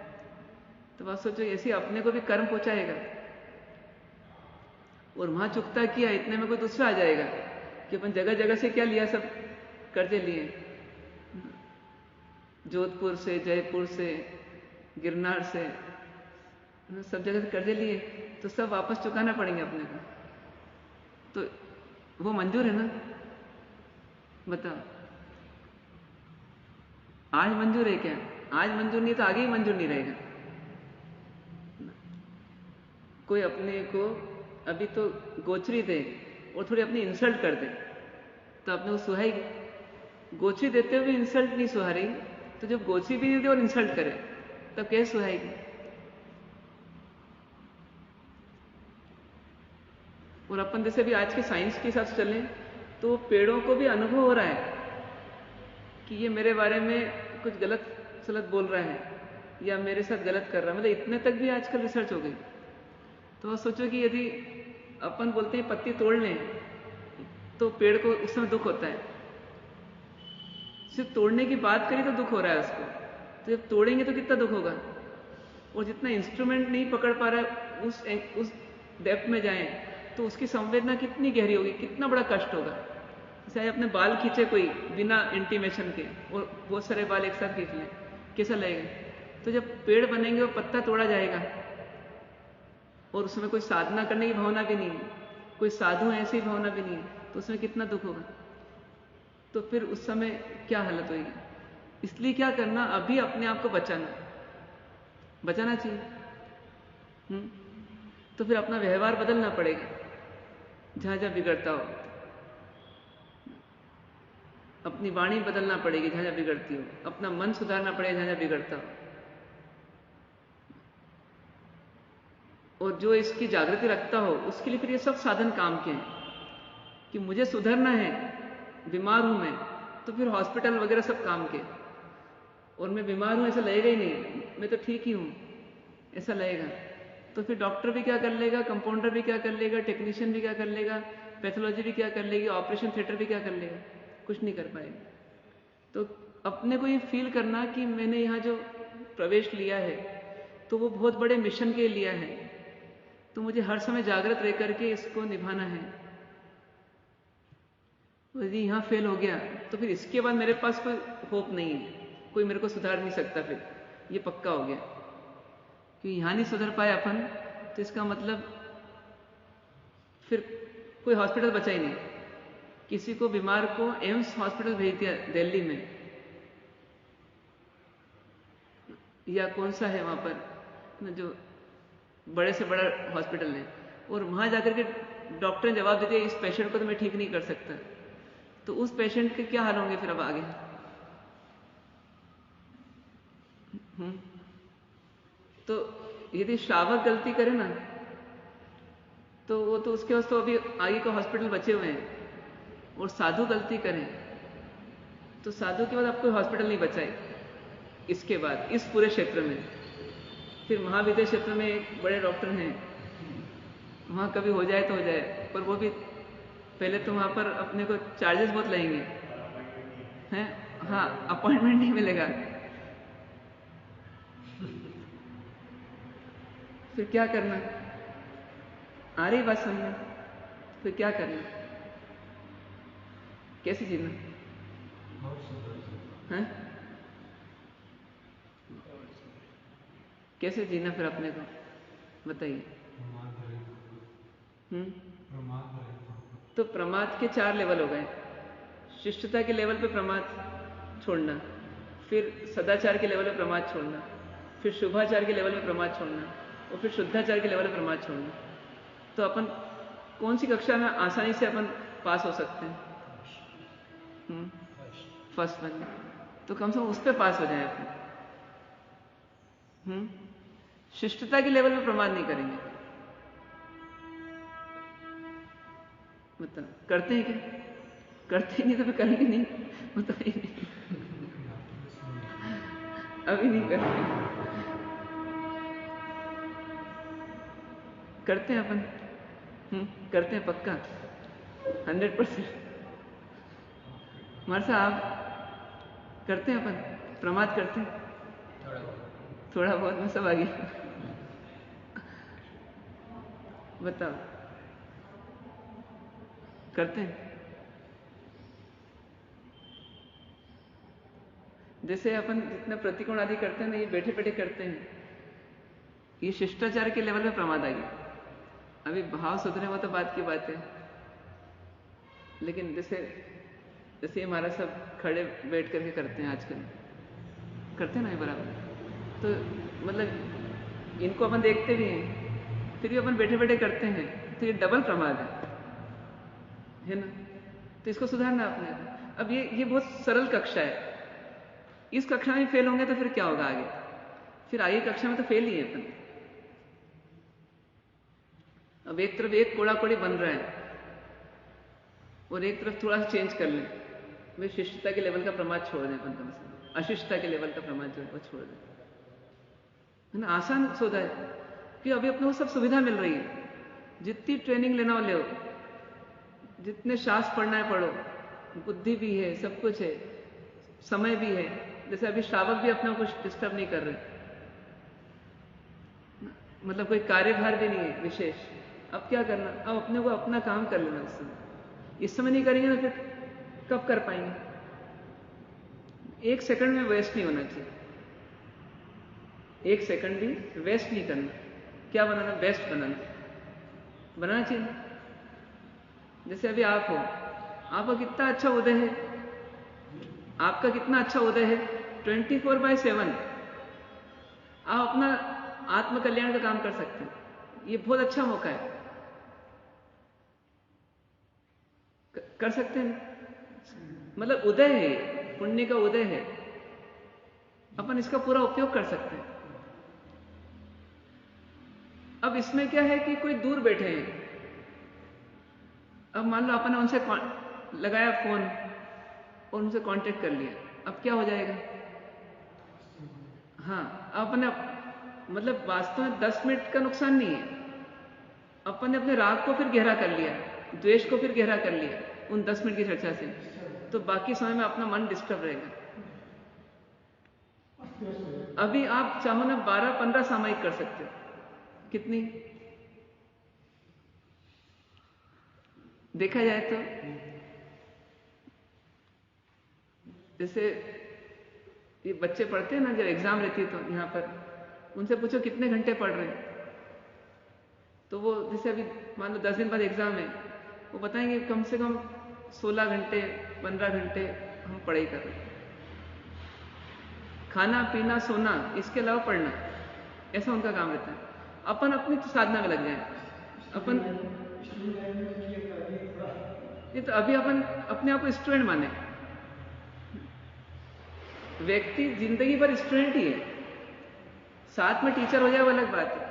तो बात सोचो, ऐसे अपने को भी कर्म पहुँचाएगा। और वहाँ चुकता किया, इतने में कोई दूसरा आ जाएगा कि अपन जगह जगह से क्या लिया, सब कर्जे लिए, जोधपुर से, जयपुर से, गिरनार से, सब जगह से कर्जे लिए, तो सब वापस चुकाना पड़ेंगे अपने को। तो वो मंजूर है ना? बताओ, आज मंजूर है क्या? आज मंजूर नहीं तो आगे ही मंजूर नहीं रहेगा। कोई अपने को अभी तो गोचरी दे और थोड़ी अपनी इंसल्ट कर दे तो अपने को सुहाएगी। गोचरी देते हुए इंसल्ट नहीं सुहा रही, तो जब गोचरी भी नहीं दे और इंसल्ट करे तब कैसे सुहाएगी? और अपन जैसे भी आज के साइंस के हिसाब से चलें तो पेड़ों को भी अनुभव हो रहा है कि ये मेरे बारे में कुछ गलत सलत बोल रहा है या मेरे साथ गलत कर रहा है। मतलब इतने तक भी आजकल रिसर्च हो गई। तो आप सोचो कि यदि अपन बोलते हैं पत्ती तोड़ लें तो पेड़ को उस समय दुख होता है। सिर्फ तोड़ने की बात करें तो दुख हो रहा है उसको, तो जब तोड़ेंगे तो कितना दुख होगा। और जितना इंस्ट्रूमेंट नहीं पकड़ पा रहा है उस डेप्थ में जाएं तो उसकी संवेदना कितनी गहरी होगी, कितना बड़ा कष्ट होगा। जैसे अपने बाल खींचे कोई बिना इंटीमेशन के और बहुत सारे बाल एक साथ खींच लें, कैसा लगेगा? तो जब पेड़ बनेंगे और पत्ता तोड़ा जाएगा और उसमें कोई साधना करने की भावना भी नहीं है, कोई साधु है ऐसी भावना भी नहीं है, तो उसमें कितना दुख होगा। तो फिर उस समय क्या हालत होगी। इसलिए क्या करना, अभी अपने आप को बचाना चाहिए। तो फिर अपना व्यवहार बदलना पड़ेगा जहां जहां बिगड़ता हो, अपनी वाणी बदलना पड़ेगी जहां जहां बिगड़ती हो, अपना मन सुधारना पड़ेगा जहां जहां बिगड़ता हो। और जो इसकी जागृति रखता हो उसके लिए फिर ये सब साधन काम के हैं कि मुझे सुधरना है, बीमार हूं मैं, तो फिर हॉस्पिटल वगैरह सब काम के। और मैं बीमार हूं ऐसा लगेगा ही नहीं, मैं तो ठीक ही हूं ऐसा लगेगा। तो फिर डॉक्टर भी क्या कर लेगा, कंपाउंडर भी क्या कर लेगा, टेक्नीशियन भी क्या कर लेगा, पैथोलॉजी भी क्या कर लेगी, ऑपरेशन थिएटर भी क्या कर लेगा, कुछ नहीं कर पाएगा। तो अपने को ये फील करना कि मैंने यहाँ जो प्रवेश लिया है तो वो बहुत बड़े मिशन के लिया है, तो मुझे हर समय जागृत रह करके इसको निभाना है। यदि यहाँ फेल हो गया तो फिर इसके बाद मेरे पास कोई होप नहीं है, कोई मेरे को सुधार नहीं सकता, फिर ये पक्का हो गया कि यहाँ नहीं सुधर पाए अपन, तो इसका मतलब फिर कोई हॉस्पिटल बचा ही नहीं। किसी को बीमार को एम्स हॉस्पिटल भेज दिया दिल्ली में, या कौन सा है वहां पर जो बड़े से बड़ा हॉस्पिटल है, और वहां जाकर के डॉक्टर ने जवाब दे दिया इस पेशेंट को तो मैं ठीक नहीं कर सकता, तो उस पेशेंट के क्या हाल होंगे फिर अब आगे। तो यदि श्रावक गलती करे ना तो वो तो उसके पास तो अभी आगे का हॉस्पिटल बचे हुए हैं, और साधु गलती करें तो साधु के बाद आपको हॉस्पिटल नहीं बचाए। इसके बाद इस पूरे क्षेत्र में फिर महाविद्या क्षेत्र में एक बड़े डॉक्टर हैं, वहां कभी हो जाए तो हो जाए, पर वो भी पहले तो वहां पर अपने को चार्जेस बहुत लगेंगे हैं। हाँ, अपॉइंटमेंट नहीं मिलेगा। फिर क्या करना, आ रही बात समझ में? फिर क्या करना, कैसे जीना है, कैसे जीना फिर अपने को बताइए। तो प्रमाद के 4 लेवल हो गए। शिष्टता के लेवल पे प्रमाद छोड़ना, फिर सदाचार के लेवल पे प्रमाद छोड़ना, फिर शुभाचार के लेवल पे प्रमाद छोड़ना, और फिर शुद्धाचार के लेवल पे प्रमाद छोड़ना। तो अपन कौन सी कक्षा में आसानी से अपन पास हो सकते हैं? First one. तो कम से कम उस पर पास हो जाए अपन। शिष्टता के लेवल पे प्रमाद नहीं करेंगे। मतलब करते हैं क्या? करते नहीं तो फिर करेंगे नहीं, बताइए नहीं। अभी नहीं करते, करते हैं अपन। करते हैं पक्का 100%। कुमार साहब करते हैं अपन प्रमाद करते हैं थोड़ा बहुत में सब आ गया बताओ करते हैं जैसे अपन जितना प्रतिकोण आदि करते हैं ना ये बैठे बैठे करते हैं ये शिष्टाचार के लेवल में प्रमाद आ गया अभी भाव सुधरे वो तो बात की बात है लेकिन जैसे जैसे हमारा सब खड़े बैठ करके करते हैं आजकल करते हैं ना ये बराबर तो मतलब इनको अपन देखते भी हैं फिर भी अपन बैठे बैठे करते हैं तो ये डबल प्रमाद है ना तो इसको सुधारना अपने अब ये बहुत सरल कक्षा है इस कक्षा में फेल होंगे तो फिर क्या होगा आगे फिर आगे कक्षा में तो फेल ही है अपन अब एक तरफ एक कोड़ा कोड़ी बन रहा है और एक तरफ थोड़ा सा चेंज कर लें भाई शिष्टता के लेवल का प्रमाद छोड़ दें अपन कम से अशिष्टता के लेवल का प्रमाद जो है वो छोड़ दें है ना आसान सौदा है कि अभी अपने को सब सुविधा मिल रही है जितनी ट्रेनिंग लेना हो ले जितने शास्त्र पढ़ना है पढ़ो बुद्धि भी है सब कुछ है समय भी है जैसे अभी श्रावक भी अपने को कुछ डिस्टर्ब नहीं कर रहे मतलब कोई कार्यभार भी नहीं है विशेष अब क्या करना अब अपने को अपना काम कर लेना इस समय नहीं करेंगे ना फिर कब कर पाएंगे एक सेकंड में वेस्ट नहीं होना चाहिए एक सेकंड भी वेस्ट नहीं करना क्या बनाना बेस्ट बनाना चाहिए जैसे अभी आप हो आपका कितना अच्छा उदय है आपका कितना अच्छा उदय है 24/7 आप अपना आत्म कल्याण का काम कर सकते हैं ये बहुत अच्छा मौका है कर सकते हैं मतलब उदय है पुण्य का उदय है अपन इसका पूरा उपयोग कर सकते हैं अब इसमें क्या है कि कोई दूर बैठे हैं अब मान लो अपन ने उनसे लगाया फोन और उनसे कांटेक्ट कर लिया अब क्या हो जाएगा हाँ अपन ने मतलब वास्तव में 10 मिनट का नुकसान नहीं है अपन ने अपने राग को फिर गहरा कर लिया द्वेष को फिर गहरा कर लिया उन 10 मिनट की चर्चा से तो बाकी समय में अपना मन डिस्टर्ब रहेगा अभी आप चाहो ना 12-15 सामयिक कर सकते हो कितनी देखा जाए तो जैसे ये बच्चे पढ़ते हैं ना जब एग्जाम रहती है तो यहां पर उनसे पूछो कितने घंटे पढ़ रहे हैं तो वो जैसे अभी मान लो 10 दिन बाद एग्जाम है वो बताएंगे कम से कम 16 घंटे 15 घंटे हम पढ़ाई कर रहे हैं खाना पीना सोना इसके अलावा पढ़ना ऐसा उनका काम रहता है अपन अपनी साधना में लग जाए अपन ये तो अभी अपन अपने आप को स्टूडेंट माने व्यक्ति जिंदगी भर स्टूडेंट ही है साथ में टीचर हो जाए वो अलग बात है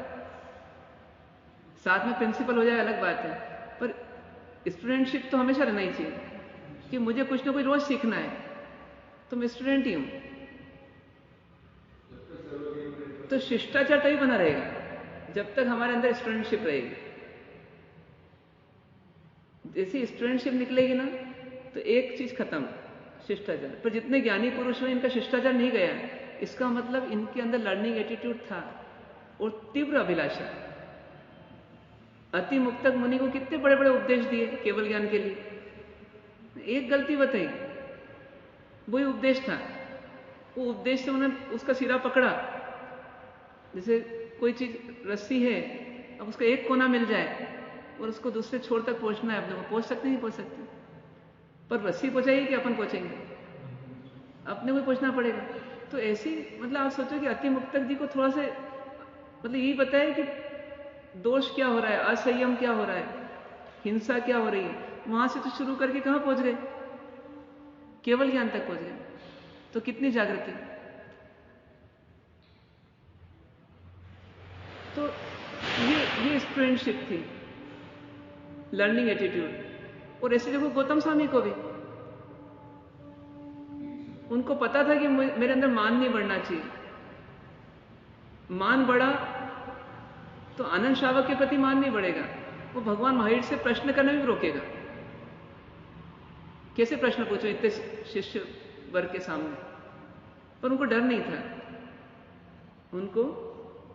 साथ में प्रिंसिपल हो जाए अलग बात है पर स्टूडेंटशिप तो हमेशा रहना ही चाहिए कि मुझे कुछ ना कुछ रोज सीखना है तो मैं स्टूडेंट ही हूं तो शिष्टाचार तभी बना रहेगा जब तक हमारे अंदर स्टूडेंटशिप रहेगी जैसी स्टूडेंटशिप निकलेगी ना तो एक चीज खत्म शिष्टाचार पर जितने ज्ञानी पुरुष हुए इनका शिष्टाचार नहीं गया इसका मतलब इनके अंदर लर्निंग एटीट्यूड था और तीव्र अभिलाषा अति मुक्तक मुनि को कितने बड़े बड़े उपदेश दिए केवल ज्ञान के लिए एक गलती बताई वही उपदेश था वो उपदेश से उन्होंने उसका सिरा पकड़ा जैसे कोई चीज रस्सी है अब उसका एक कोना मिल जाए और उसको दूसरे छोर तक पहुंचना है अपने को पहुंच सकते नहीं पहुंच सकते पर रस्सी पहुंचाएगी कि अपन पहुंचेंगे अपने को पहुंचना पड़ेगा तो ऐसी मतलब आप सोचो कि अति मुक्तक जी को थोड़ा से मतलब यही बताया कि दोष क्या हो रहा है असंयम क्या हो रहा है हिंसा क्या हो रही है वहां से तो शुरू करके कहां पहुंच गए केवल ज्ञान तक पहुंच गए तो कितनी जागृति तो ये स्टूडेंटशिप थी लर्निंग एटीट्यूड और ऐसे देखो गौतम स्वामी को भी उनको पता था कि मेरे अंदर मान नहीं बढ़ना चाहिए मान बढ़ा तो आनंद श्रावक के प्रति मान नहीं बढ़ेगा वो भगवान महावीर से प्रश्न करने में भी रोकेगा कैसे प्रश्न पूछो इतने शिष्य वर्ग के सामने? पर उनको डर नहीं था, उनको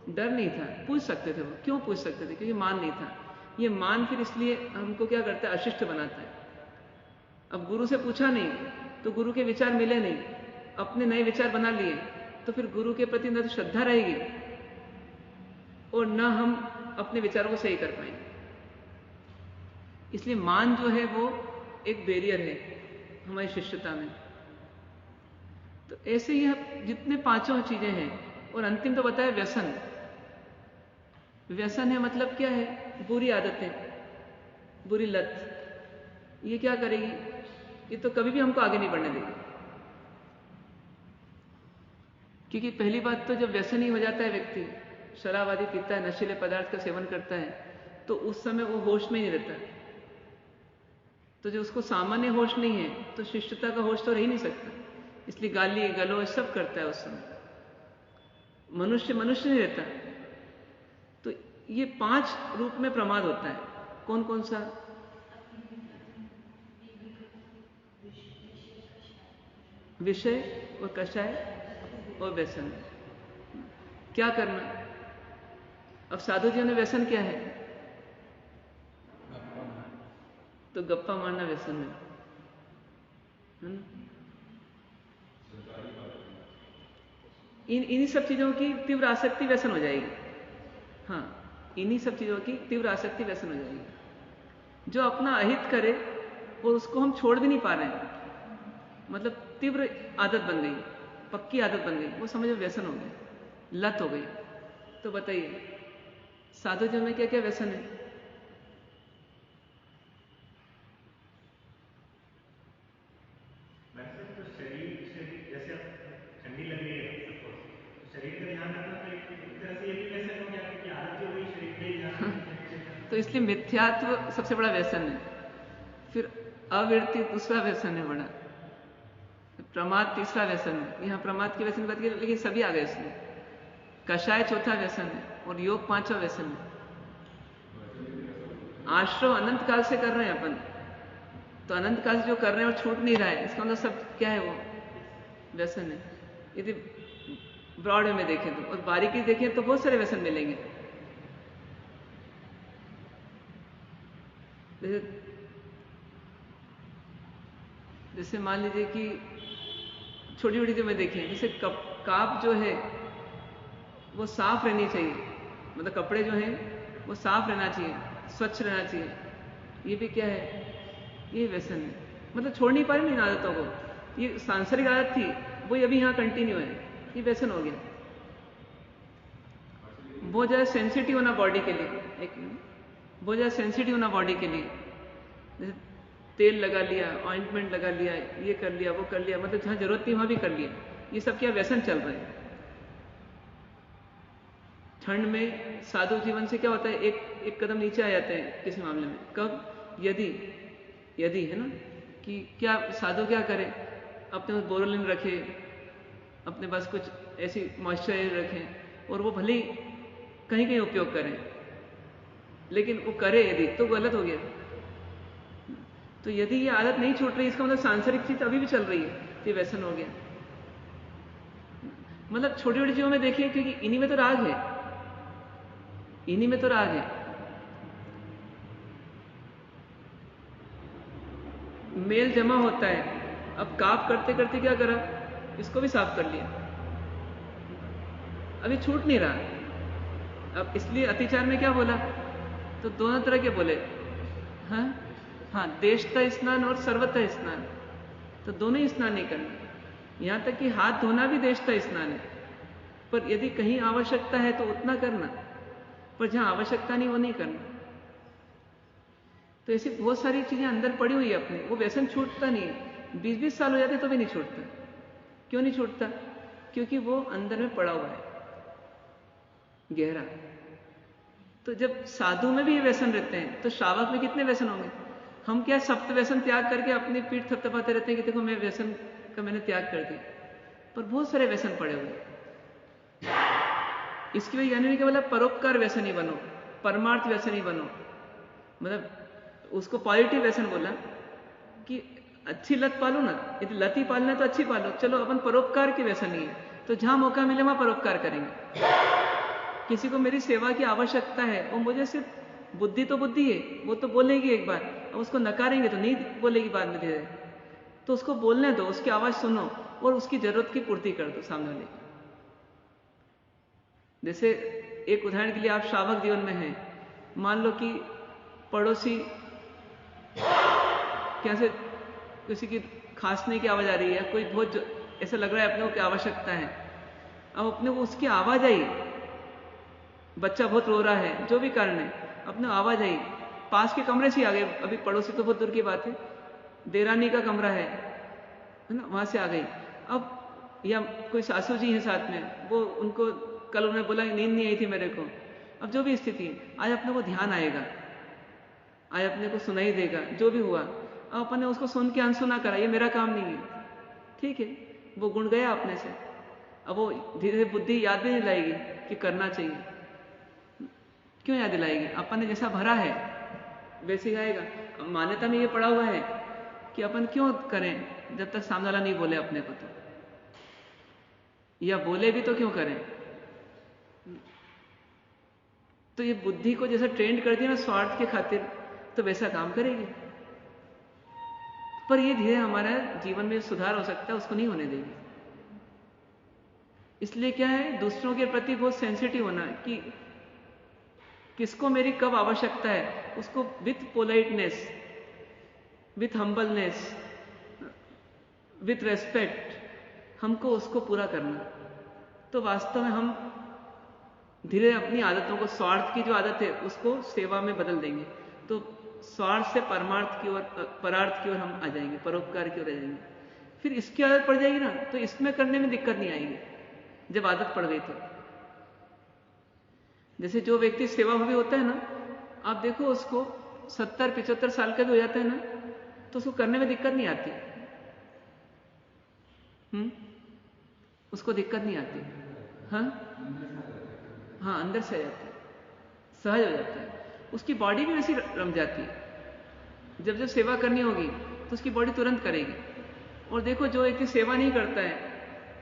डर नहीं था, पूछ सकते थे वो। क्यों पूछ सकते थे? क्योंकि मान नहीं था। ये मान फिर इसलिए हमको क्या करता है, अशिष्ट बनाता है। अब गुरु से पूछा नहीं तो गुरु के विचार मिले नहीं, अपने नए विचार बना लिए, तो फिर गुरु के प्रति न तो श्रद्धा रहेगी और न हम अपने विचारों को सही कर पाएंगे। इसलिए मान जो है वो एक बैरियर है हमारी शिष्यता में। तो ऐसे ही जितने पांचों चीजें हैं, और अंतिम तो बताया व्यसन। व्यसन है मतलब क्या है? बुरी आदतें, बुरी लत। ये क्या करेगी? ये तो कभी भी हमको आगे नहीं बढ़ने देगी। क्योंकि पहली बात तो जब व्यसनी हो जाता है व्यक्ति, शराब आदि पीता है, नशीले पदार्थ का सेवन करता है, तो उस समय वो होश में ही रहता है। तो जो उसको सामान्य होश नहीं है, तो शिष्टता का होश तो रह ही नहीं सकता। इसलिए गाली गलौज सब करता है उस समय। मनुष्य नहीं रहता। तो ये 5 रूप में प्रमाद होता है। कौन कौन सा? विषय और कषाय और व्यसन। क्या करना? अब साधु जी ने व्यसन क्या है? तो गप्पा मारना व्यसन है ना? इन्हीं सब चीजों की तीव्र आसक्ति व्यसन हो जाएगी। हाँ, इन्हीं सब चीजों की तीव्र आसक्ति व्यसन हो जाएगी। जो अपना अहित करे और उसको हम छोड़ भी नहीं पा रहे हैं, मतलब तीव्र आदत बन गई, पक्की आदत बन गई, वो समझो व्यसन हो गया, लत हो गई। तो बताइए साधु जी में क्या क्या व्यसन है? तो इसलिए मिथ्यात्व सबसे बड़ा व्यसन है। फिर अविरति दूसरा व्यसन है बड़ा। प्रमाद तीसरा व्यसन है। यहाँ प्रमाद की व्यसन बात की, लेकिन सभी आ गए इसमें। कषाय चौथा व्यसन है और योग 5वां व्यसन है। आश्रव अनंत काल से कर रहे हैं अपन, तो अनंत काल से जो कर रहे हैं और छूट नहीं रहा है, इसका मतलब सब क्या है? वो व्यसन है। यदि ब्रॉड में देखें तो, और बारीकी देखें तो बहुत सारे व्यसन मिलेंगे। जैसे मान लीजिए कि छोटी छोटी चीजें देखें, जैसे काप जो है वो साफ रहनी चाहिए, मतलब कपड़े जो हैं वो साफ रहना चाहिए, स्वच्छ रहना चाहिए। ये भी क्या है? ये व्यसन है। मतलब छोड़ नहीं पा रहे इन आदतों को। ये सांसारिक आदत थी, वो अभी यहाँ कंटिन्यू है, ये व्यसन हो गया। बहुत ज़्यादा सेंसिटिव होना बॉडी के लिए, बहुत ज़्यादा सेंसिटिव होना बॉडी के लिए। जैसे तेल लगा लिया, ऑइंटमेंट लगा लिया, ये कर लिया, वो कर लिया, मतलब जहाँ जरूरत थी वहाँ भी कर लिया। ये सब क्या व्यसन चल रहे हैं। ठंड में साधु जीवन से क्या होता है? एक कदम नीचे आ जाते हैं किसी मामले में। कब? यदि है ना, कि क्या साधु क्या करे? अपने पास बोरोलिन रखे, अपने पास कुछ ऐसी मॉइस्चराइजर रखें, और वो भले ही कहीं कहीं उपयोग करें, लेकिन वो करे यदि, तो गलत हो गया। तो यदि ये आदत नहीं छूट रही, इसका मतलब सांसारिक चीज अभी भी चल रही है, तो ये व्यसन हो गया। मतलब छोटी छोटी चीजों में देखिए, क्योंकि इन्हीं में तो राग है, इन्हीं में तो राग है। मेल जमा होता है। अब काप करते करते क्या करा? इसको भी साफ कर लिया, अभी छूट नहीं रहा। अब इसलिए अतिचार में क्या बोला? तो दोनों तरह के बोले। हाँ, देशता स्नान और सर्वथा स्नान, तो दोनों ही स्नान नहीं करना। यहां तक कि हाथ धोना भी देशता स्नान है, पर यदि कहीं आवश्यकता है तो उतना करना, पर जहां आवश्यकता नहीं वो नहीं करना। तो ऐसी बहुत सारी चीजें अंदर पड़ी हुई है अपने, वो व्यसन छूटता नहीं है। 20-20 साल हो जाते तो भी नहीं छूटता। क्यों नहीं छूटता? क्योंकि वो अंदर में पड़ा हुआ है गहरा। तो जब साधु में भी ये व्यसन रहते हैं, तो श्रावक में कितने व्यसन होंगे? हम क्या सप्त व्यसन त्याग करके अपनी पीठ थपथपाते रहते हैं कि देखो मैं व्यसन का मैंने त्याग कर दिया, पर बहुत सारे व्यसन पड़े हुए। इसकी वजह यानी कि मतलब परोपकार व्यसन ही बनो, परमार्थ व्यसन ही बनो। मतलब उसको पॉजिटिव व्यसन बोला कि अच्छी लत पालो ना, यदि लत ही पालना है तो अच्छी पालो। चलो अपन परोपकार की वैसा नहीं है, तो जहां मौका मिले वहां परोपकार करेंगे। किसी को मेरी सेवा की आवश्यकता है, वो मुझे सिर्फ बुद्धि तो बुद्धि है, वो तो बोलेगी एक बार, अब उसको नकारेंगे तो नहीं बोलेगी बाद में धीरे, तो उसको बोलने दो, उसकी आवाज सुनो और उसकी जरूरत की पूर्ति कर दो सामने वाले की। जैसे एक उदाहरण के लिए, आप श्रावक जीवन में हैं, मान लो कि पड़ोसी कैसे किसी की खांसने की आवाज आ रही है, कोई बहुत ऐसा लग रहा है अपने को की आवश्यकता है, अब अपने को उसकी आवाज आई, बच्चा बहुत रो रहा है, जो भी कारण है, अपने आवाज आई, पास के कमरे से आ गए, अभी पड़ोसी तो बहुत दूर की बात है, देरानी का कमरा है ना, वहां से आ गई। अब या कोई सासू जी हैं साथ में, वो उनको कल उन्होंने बोला नींद नहीं आई थी मेरे को, अब जो भी स्थिति है, आज अपने को ध्यान आएगा, आज अपने को सुनाई देगा जो भी हुआ, अब अपने उसको सुन के अनसुना करा, ये मेरा काम नहीं है, ठीक है, वो गुण गया अपने से, अब वो धीरे धीरे बुद्धि याद भी नहीं लाएगी कि करना चाहिए। क्यों याद दिलाएगी? अपन ने जैसा भरा है वैसे ही आएगा। मान्यता में ये पड़ा हुआ है कि अपन क्यों करें जब तक सामने वाला नहीं बोले अपने को, तो या बोले भी तो क्यों करें। तो ये बुद्धि को जैसा ट्रेंड कर दिया ना स्वार्थ के खातिर, तो वैसा काम करेगी, पर ये धीरे हमारा जीवन में सुधार हो सकता है, उसको नहीं होने देगी। इसलिए क्या है, दूसरों के प्रति बहुत सेंसिटिव होना है कि किसको मेरी कब आवश्यकता है, उसको with politeness, with humbleness, with respect हमको उसको पूरा करना। तो वास्तव में हम धीरे अपनी आदतों को, स्वार्थ की जो आदत है उसको सेवा में बदल देंगे, तो स्वार्थ से परमार्थ की ओर, परार्थ की ओर हम आ जाएंगे, परोपकार की ओर आ जाएंगे। फिर इसकी आदत पड़ जाएगी ना, तो इसमें करने में दिक्कत नहीं आएगी जब आदत पड़ गई तो। जैसे जो व्यक्ति सेवाभावी होता है ना, आप देखो उसको 70-75 साल का भी हो जाता है ना, तो उसको करने में दिक्कत नहीं आती, उसको दिक्कत नहीं आती। हाँ, अंदर से आ जाता है, सहज हो जाता है, उसकी बॉडी भी वैसी रम जाती है। जब जब सेवा करनी होगी तो उसकी बॉडी तुरंत करेगी। और देखो जो व्यक्ति सेवा नहीं करता है,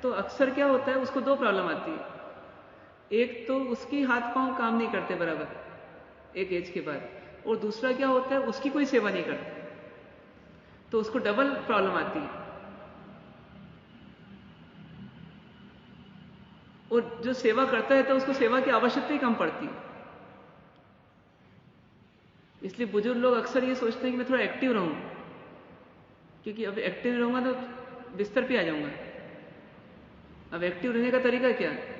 तो अक्सर क्या होता है, उसको दो प्रॉब्लम आती है। एक तो उसकी हाथ पांव काम नहीं करते बराबर एक एज के बाद, और दूसरा क्या होता है, उसकी कोई सेवा नहीं करता, तो उसको डबल प्रॉब्लम आती है। और जो सेवा करता है तो उसको सेवा की आवश्यकता ही कम पड़ती है। इसलिए बुजुर्ग लोग अक्सर ये सोचते हैं कि मैं थोड़ा एक्टिव रहूं, क्योंकि अब एक्टिव रहूंगा तो बिस्तर पे आ जाऊंगा। अब एक्टिव रहने का तरीका क्या है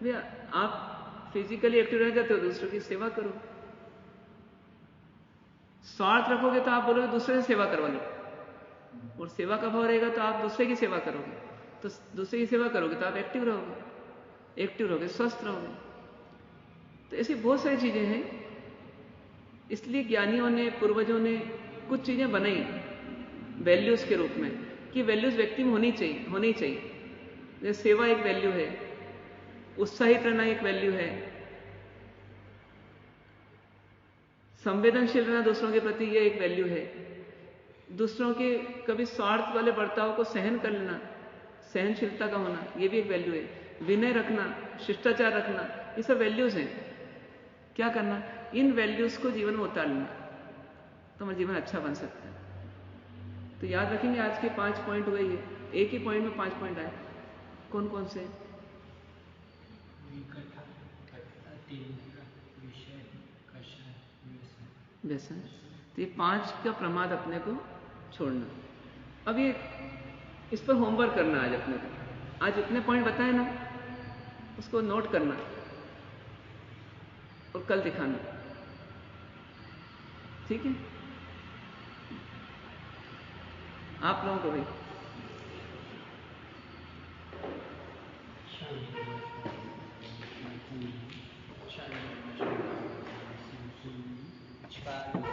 भैया, आप फिजिकली एक्टिव रहना चाहते हो, दूसरों की सेवा करो। स्वार्थ रखोगे तो आप बोलोगे दूसरे से सेवा करवा लो, और सेवा का भाव रहेगा तो आप दूसरे की सेवा करोगे, तो दूसरे की सेवा करोगे तो आप एक्टिव रहोगे, स्वस्थ रहोगे। तो ऐसी बहुत सारी चीजें हैं। इसलिए ज्ञानियों ने, पूर्वजों ने कुछ चीजें बनाई वैल्यूज के रूप में, कि वैल्यूज व्यक्ति में होनी चाहिए। जैसे सेवा एक वैल्यू है, उत्साहित रहना एक वैल्यू है, संवेदनशील रहना दूसरों के प्रति ये एक वैल्यू है, दूसरों के कभी स्वार्थ वाले बर्ताव को सहन कर लेना, सहनशीलता का होना, ये भी एक वैल्यू है। विनय रखना, शिष्टाचार रखना, ये सब वैल्यूज हैं। क्या करना, इन वैल्यूज को जीवन में उतार लेना, तो हमारा जीवन अच्छा बन सकता है। तो याद रखेंगे आज के 5 पॉइंट हुए, ये एक ही पॉइंट में 5 पॉइंट आए। कौन कौन से? व्यसन। तो ये 5 का प्रमाद अपने को छोड़ना। अब ये इस पर होमवर्क करना आज अपने को। आज इतने पॉइंट बताए ना, उसको नोट करना और कल दिखाना, ठीक है? आप लोगों को भी शांति